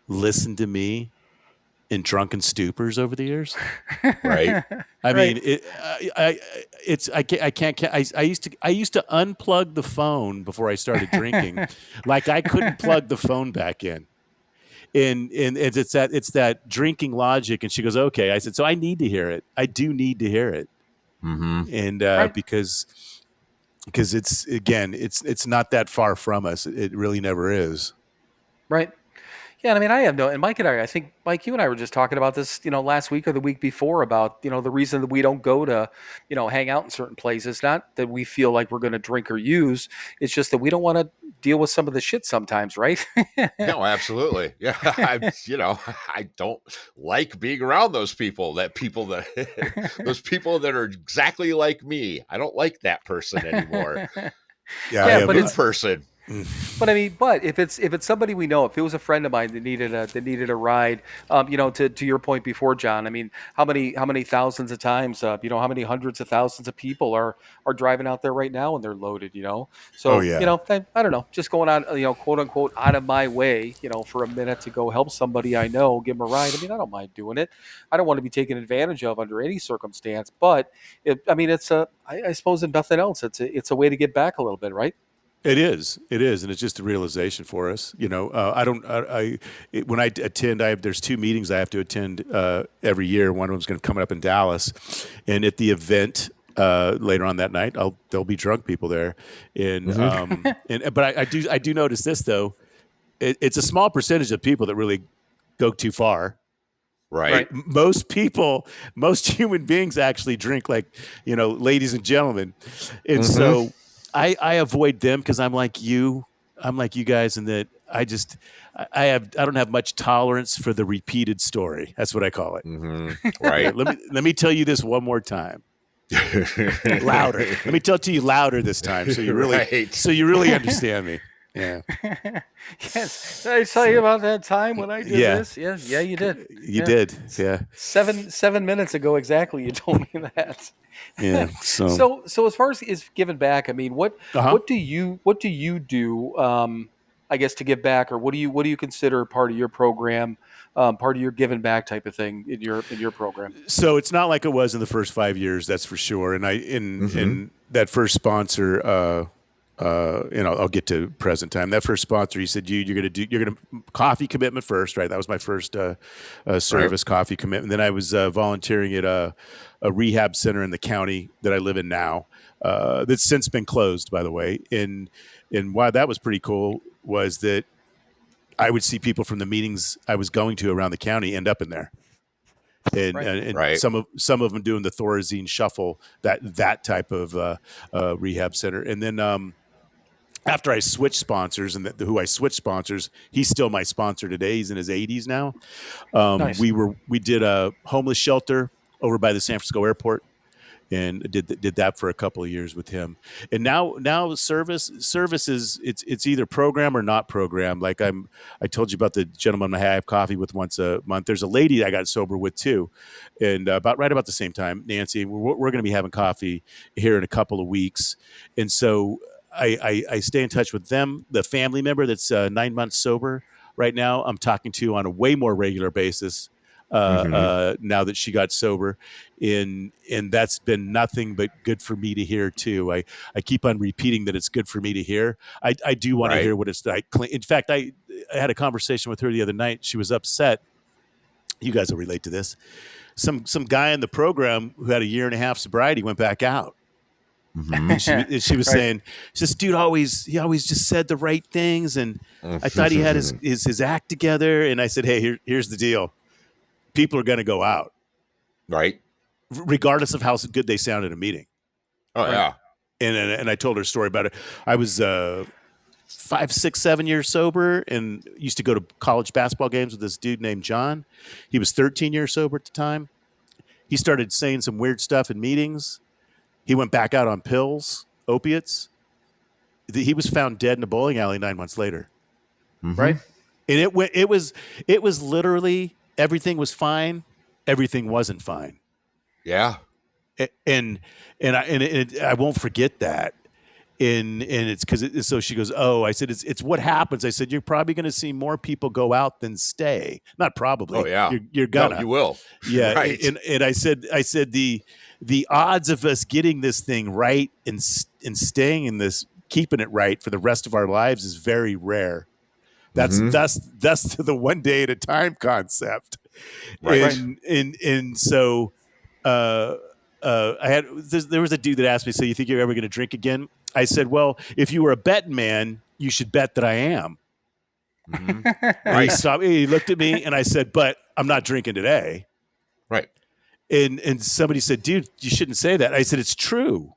listen to me in drunken stupors over the years? Right. I Right. mean, I used to unplug the phone before I started drinking, like I couldn't plug the phone back in. And it's that drinking logic. And she goes, okay. I said, so I need to hear it. I do need to hear it. Mm-hmm. And Right. because it's not that far from us. It really never is. Right. Yeah, and I mean, I have no, and Mike and I think, Mike, you and I were just talking about this, last week or the week before about, the reason that we don't go to, hang out in certain places. Not that we feel like we're going to drink or use. It's just that we don't want to deal with some of the shit sometimes, right? No, absolutely. Yeah. I don't like being around those people those people that are exactly like me. I don't like that person anymore. Yeah, I'm Yeah, a but good it's person. But I mean, if it's somebody we know, if it was a friend of mine that needed a ride, to your point before, John, I mean, how many thousands of times, how many hundreds of thousands of people are driving out there right now and they're loaded, Oh So yeah. I don't know, just going out, quote unquote, out of my way, for a minute to go help somebody I know, give them a ride. I mean, I don't mind doing it. I don't want to be taken advantage of under any circumstance, but I suppose if nothing else, it's a way to get back a little bit, right? It is. It is, and it's just a realization for us. I don't. When I attend, there's 2 meetings I have to attend every year. One of them's going to come up in Dallas, and at the event, later on that night. There'll be drunk people there, but I do notice this though. It's a small percentage of people that really go too far. Right. Most human beings actually drink like, ladies and gentlemen. And so I avoid them because I'm like you guys, and that I don't have much tolerance for the repeated story. That's what I call it. Right. Let me tell you this one more time. Louder. Let me tell it to you louder this time. So you really understand me. Yeah. Yes. Did I tell you about that time when I did this? Yeah, you did. You did. Yeah. 7 minutes ago exactly you told me that. Yeah. So as far as is giving back, I mean, what do you do I guess to give back, or what do you consider part of your program, part of your giving back type of thing in your program? So it's not like it was in the first 5 years, that's for sure. And in that first sponsor, I'll get to present time. That first sponsor, he said, you're going to coffee commitment first, right? That was my first service coffee commitment. Then I was volunteering at a rehab center in the county that I live in now. That's since been closed, by the way. And why that was pretty cool was that I would see people from the meetings I was going to around the county end up in there. And some of them doing the Thorazine shuffle, that type of rehab center. And then after I switched sponsors, and who I switched sponsors, he's still my sponsor today. He's in his 80s now. Nice. We did a homeless shelter over by the San Francisco airport, and did that for a couple of years with him. And now service is it's either program or not program. Like I told you about the gentleman I have coffee with once a month. There's a lady I got sober with too, and about the same time, Nancy. We're going to be having coffee here in a couple of weeks, and so I stay in touch with them. The family member that's 9 months sober right now, I'm talking to on a way more regular basis now that she got sober, and that's been nothing but good for me to hear too. I keep on repeating that it's good for me to hear. I do want to hear what it's like. In fact, I had a conversation with her the other night. She was upset. You guys will relate to this. Some guy in the program who had a 1.5 year sobriety went back out. And she was saying, this dude always just said the right things, and I thought he had his act together. And I said, hey, here's the deal. People are going to go out, right? Regardless of how good they sound in a meeting. Oh, right? Yeah. And I told her a story about it. I was 5, 6, 7 years sober, and used to go to college basketball games with this dude named John. He was 13 years sober at the time. He started saying some weird stuff in meetings. He went back out on pills, opiates. He was found dead in a bowling alley 9 months later. Right. And it was literally everything was fine. Everything wasn't fine. Yeah. And I won't forget that. And it's because so she goes, oh, I said, it's what happens. I said, you're probably going to see more people go out than stay. Not probably. Oh yeah. You're gonna. No, you will. Yeah. Right. And I said the odds of us getting this thing right and staying in this, keeping it right for the rest of our lives is very rare. That's the one day at a time concept. Right. And so there was a dude that asked me, so you think you're ever going to drink again? I said, well, if you were a betting man, you should bet that I am. And he looked at me and I said, but I'm not drinking today. Right. And somebody said, dude, you shouldn't say that. I said, it's true.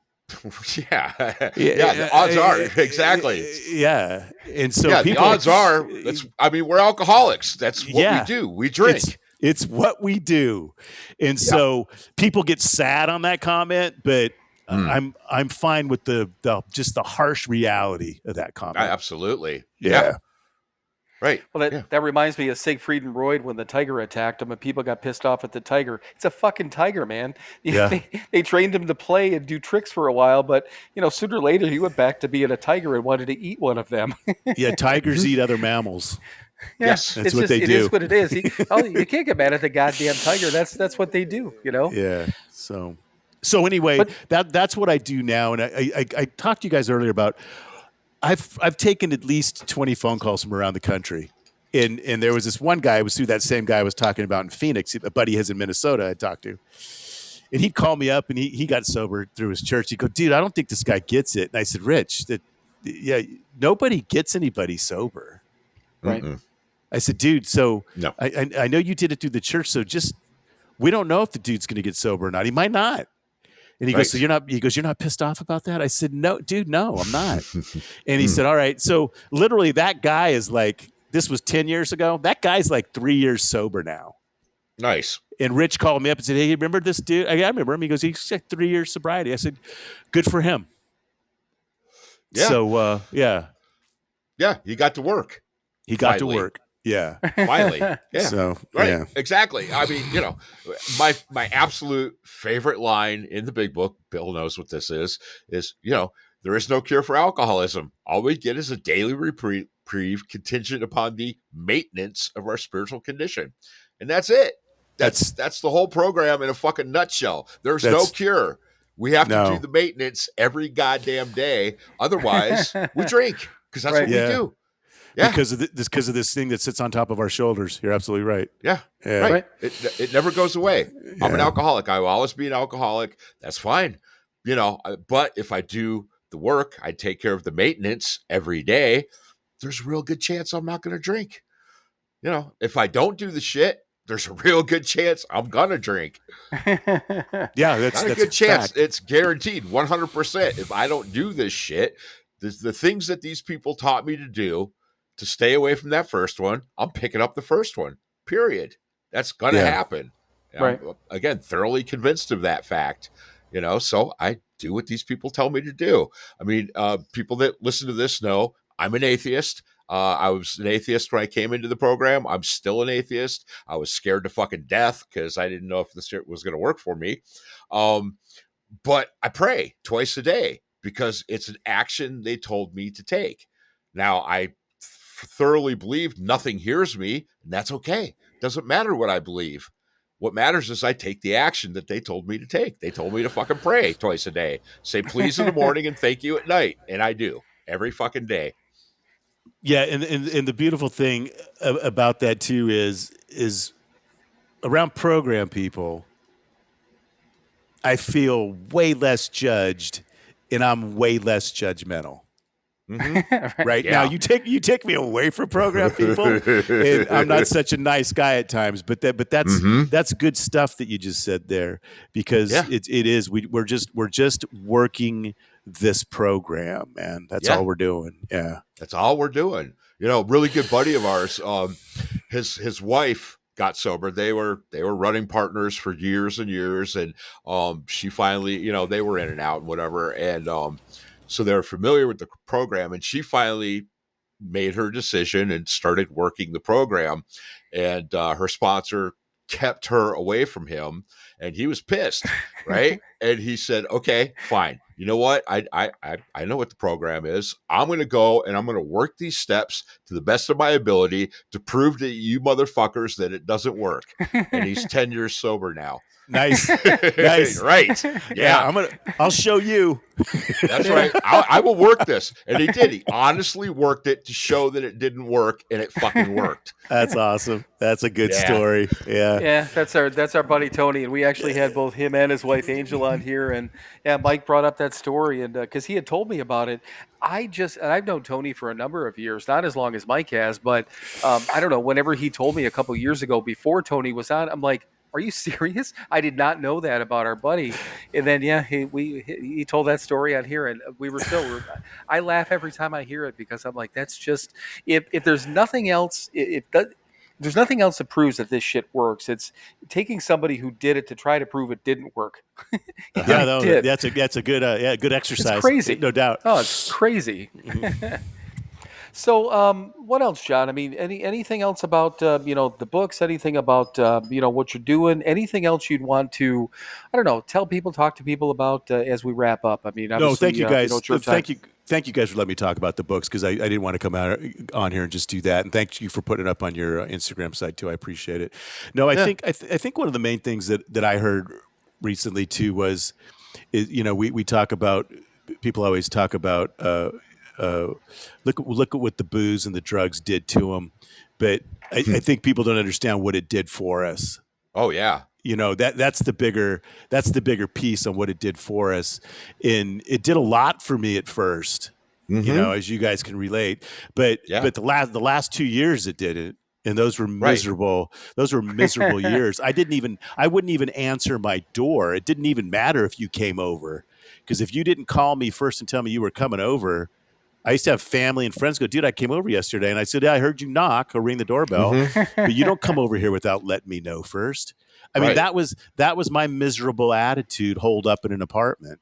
Yeah. The odds are exactly. Yeah. And so the odds are we're alcoholics. That's what we do. We drink. It's what we do. And so people get sad on that comment, but I'm fine with the just the harsh reality of that comment. Absolutely. Yeah. Right. Well, that reminds me of Siegfried and Roy when the tiger attacked him and people got pissed off at the tiger. It's a fucking tiger, man. They trained him to play and do tricks for a while, but sooner or later he went back to being a tiger and wanted to eat one of them. Yeah, tigers eat other mammals. Yeah, yes, that's what they do. It is what it is. You can't get mad at the goddamn tiger. That's what they do, Yeah. So anyway, that's what I do now, and I talked to you guys earlier about. I've taken at least 20 phone calls from around the country, and there was this one guy. It was through that same guy I was talking about in Phoenix. A buddy has in Minnesota I talked to, And he'd call me up, and he got sober through his church. He'd go, dude, I don't think this guy gets it. And I said, Rich, yeah, nobody gets anybody sober. Right. I said, dude, so No. I know you did it through the church, so just we don't know if the dude's going to get sober or not. He might not. And he goes, so you're not pissed off about that? I said, no, dude, no, I'm not. And he said, all right. So literally that guy is like, this was 10 years ago. That guy's like 3 years sober now. Nice. And Rich called me up and said, hey, remember this dude? I remember him. He goes, he's like 3 years sobriety. I said, good for him. Yeah. So, yeah. Yeah, he got to work. He got Finally. to work. Yeah. Finally. Yeah. So, right. yeah. Exactly. I mean, my absolute favorite line in the big book, Bill knows what this is, there is no cure for alcoholism. All we get is a daily reprieve contingent upon the maintenance of our spiritual condition. And that's it. That's the whole program in a fucking nutshell. There's no cure. We have to do the maintenance every goddamn day. Otherwise, we drink because that's what we do. Yeah. Because of this thing that sits on top of our shoulders. You're absolutely right. Yeah. Right. It never goes away. Yeah. I'm an alcoholic. I will always be an alcoholic. That's fine. But if I do the work, I take care of the maintenance every day, there's a real good chance I'm not going to drink. If I don't do the shit, there's a real good chance I'm going to drink. Yeah, that's a good chance. Fact. It's guaranteed 100%. If I don't do this shit, the things that these people taught me to do, to stay away from that first one, I'm picking up the first one, period. That's going to happen. Right. I'm, again, thoroughly convinced of that fact, so I do what these people tell me to do. I mean, people that listen to this know I'm an atheist. I was an atheist when I came into the program. I'm still an atheist. I was scared to fucking death because I didn't know if this shit was going to work for me. But I pray twice a day because it's an action they told me to take. Now, I thoroughly believe nothing hears me, and that's okay. Doesn't matter what I believe. What matters is I take the action that they told me to take. They told me to fucking pray twice a day, say please in the morning and thank you at night, and I do every fucking day. Yeah, and the beautiful thing about that too is around program people, I feel way less judged, and I'm way less judgmental. Mm-hmm. Right. Yeah. Now you take me away from program people, and I'm not such a nice guy at times, but that's good stuff that you just said there, because we're just working this program, man. That's all we're doing. Yeah, that's all we're doing. Really good buddy of ours, his wife got sober. They were running partners for years and years, and she finally, they were in and out and whatever, and so they're familiar with the program, and she finally made her decision and started working the program, and her sponsor kept her away from him, and he was pissed, right? And he said, okay, fine. You know what? I know what the program is. I'm going to go and I'm going to work these steps to the best of my ability to prove to you motherfuckers that it doesn't work. And he's 10 years sober now. Nice. Nice. Right. Yeah. I'll show you. That's right. I will work this. And he did. He honestly worked it to show that it didn't work, and it fucking worked. That's awesome. That's a good story. Yeah. Yeah. That's our buddy Tony. And we actually had both him and his wife Angel on here. And Mike brought up that story, and because he had told me about it. I've known Tony for a number of years, not as long as Mike has, but I don't know, whenever he told me a couple years ago before Tony was on, I'm like, are you serious? I did not know that about our buddy. And then, he told that story on here, and I laugh every time I hear it, because I'm like, that's just, if there's nothing else, there's nothing else that proves that this shit works. It's taking somebody who did it to try to prove it didn't work. That's a good good exercise. It's crazy, no doubt. Oh, it's crazy. So, what else, John? I mean, anything else about the books? Anything about what you're doing? Anything else you'd want to, I don't know, talk to people about as we wrap up? I mean, no, thank you guys. Thank you guys for letting me talk about the books, because I didn't want to come out on here and just do that. And thank you for putting it up on your Instagram site too. I appreciate it. No, I think one of the main things that I heard recently too is we talk about, people always talk about look at what the booze and the drugs did to them, but I think people don't understand what it did for us. Oh yeah, You know, that's the bigger piece on what it did for us. And it did a lot for me at first, you know, as you guys can relate. But Yeah. the last 2 years it didn't. And those were Right. miserable. Those were miserable years. I wouldn't even answer my door. It didn't even matter if you came over. Because if you didn't call me first and tell me you were coming over, I used to have family and friends go, dude, I came over yesterday. And I said, yeah, I heard you knock or ring the doorbell, but you don't come over here without letting me know first. I mean, Right. that was my miserable attitude holed up in an apartment.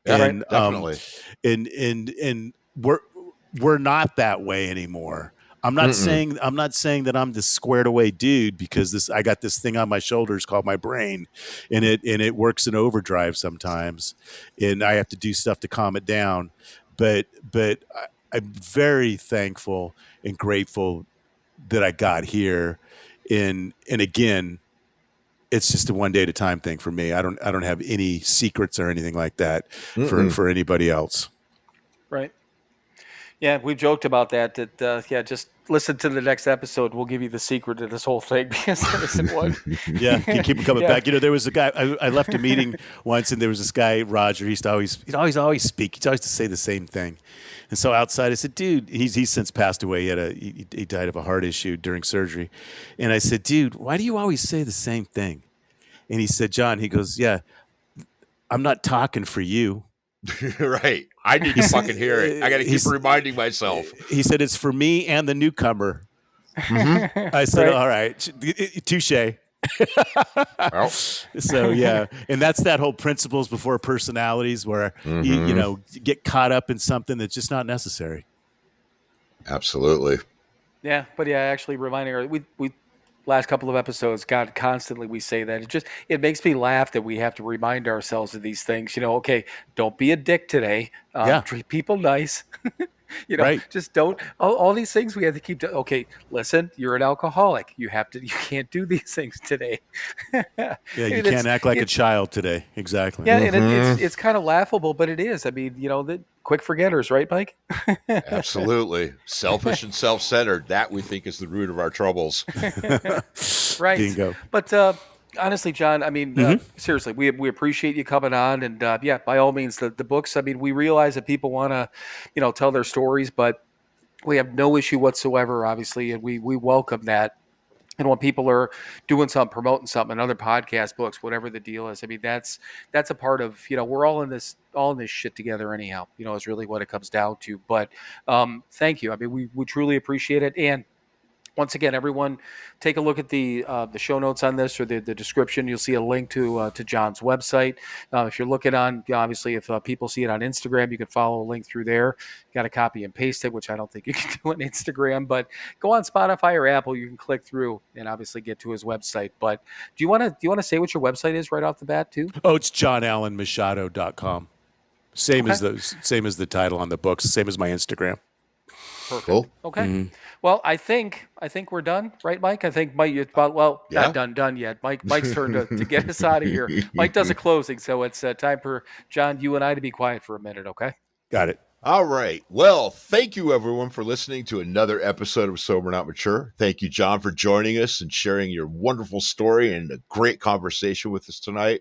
Yeah, And definitely. and we're not that way anymore. I'm not saying that I'm this squared away dude, because I got this thing on my shoulders called my brain, and it works in overdrive sometimes, and I have to do stuff to calm it down. But I'm very thankful and grateful that I got here, and again, it's just a one day at a time thing for me. I don't have any secrets or anything like that for anybody else. Right. Yeah, we've joked about that. Yeah, just listen to the next episode. We'll give you the secret to this whole thing because there isn't one. Yeah, can keep him coming Yeah. back. You know, there was a guy. I left a meeting once, and there was this guy, Roger. He'd always speak. He'd always to say the same thing. And so outside, I said, "Dude, he's since passed away. He died of a heart issue during surgery." And I said, "Dude, why do you always say the same thing?" And he said, "John," he goes, "Yeah, I'm not talking for you." Right. I need to fucking hear it. I got to keep reminding myself. He said, "It's for me and the newcomer." I said, Right. "All right, touche." Well, So yeah, and that's that whole principles before personalities, where you know, get caught up in something that's just not necessary. absolutely. Yeah, but yeah, actually reminding her, we last couple of episodes, God, constantly we say that. It makes me laugh that we have to remind ourselves of these things. You know, okay, don't be a dick today. Yeah. Treat people nice. You know, Right. just don't. All these things we have to keep. Okay, listen, you're an alcoholic. You can't do these things today. Yeah, you And can't act like a child today. Exactly. yeah, and it's kind of laughable, but it is. I mean, you know, the quick forgetters, right, Mike? Absolutely. Selfish and self centered. That we think is the root of our troubles. Right. Bingo. But honestly, John, I mean, seriously, we appreciate you coming on, and yeah, by all means, the books. I mean, we realize that people want to, you know, tell their stories, but we have no issue whatsoever, obviously, and we welcome that. And when people are doing something, promoting something, other podcast books, whatever the deal is, I mean, that's a part of, you know, we're all in this shit together anyhow. You know, is really what it comes down to. But thank you. I mean, we truly appreciate it. And once again, everyone, take a look at the show notes on this, or the description. You'll see a link to John's website. If you're looking on, obviously, if people see it on Instagram, you can follow a link through there. You got to copy and paste it, which I don't think you can do on Instagram. But go on Spotify or Apple. You can click through and obviously get to his website. But do you want to say what your website is right off the bat too? Oh, it's johnallenmachado.com. Same Okay. as the title on the books. Same as my Instagram. Perfect. Cool. Okay. Well, I think we're done, right, Mike? I think Mike, Yeah. not done yet. Mike's turn to get us out of here. Mike does a closing, so it's time for John, you and I to be quiet for a minute, okay? Got it. All right. Well, thank you everyone for listening to another episode of Sober Not Mature. Thank you, John, for joining us and sharing your wonderful story and a great conversation with us tonight.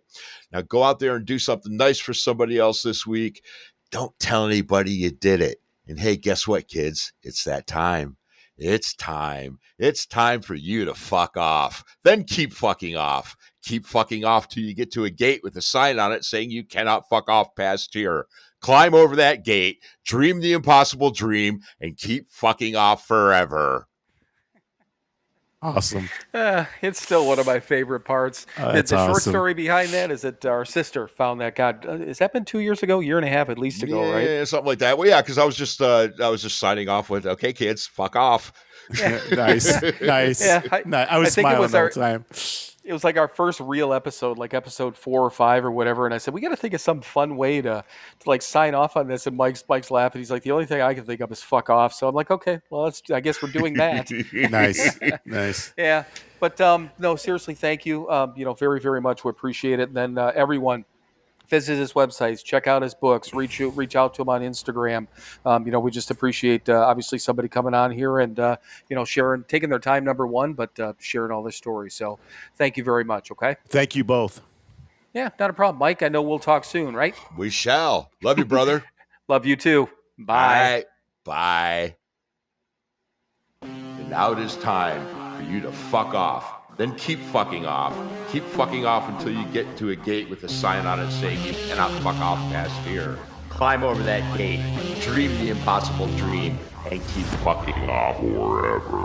Now go out there and do something nice for somebody else this week. Don't tell anybody you did it. And hey, guess what, kids? It's that time. It's time. It's time for you to fuck off. Then keep fucking off. Keep fucking off till you get to a gate with a sign on it saying you cannot fuck off past here. Climb over that gate, dream the impossible dream, and keep fucking off forever. Awesome. It's still one of my favorite parts. That's the short awesome. story behind that is that our sister found that. God, has that been 2 years ago? Year and a half at least ago, right? Yeah, something like that. Well, yeah, because I was just signing off with, okay, kids, fuck off. Nice. Yeah, I was think it smiling was the whole time. It was like our first real episode, like episode 4 or 5 or whatever. And I said, we got to think of some fun way to like sign off on this. And Mike's laughing. He's like, the only thing I can think of is fuck off. So I'm like, okay, well, I guess we're doing that. Nice. Yeah. But no, seriously, thank you. You know, very, very much. We appreciate it. And then everyone, visit his websites, check out his books, reach out to him on Instagram. We just appreciate obviously somebody coming on here and sharing, taking their time, number one, but sharing all this story. So thank you very much. Okay. Thank you both. Yeah, not a problem, Mike. I know we'll talk soon, right? We shall. Love you, brother. Love you too. Bye. All right. Bye. And now it is time for you to fuck off. Then keep fucking off. Keep fucking off until you get to a gate with a sign on it saying you cannot fuck off past here. Climb over that gate, dream the impossible dream, and keep fucking off forever.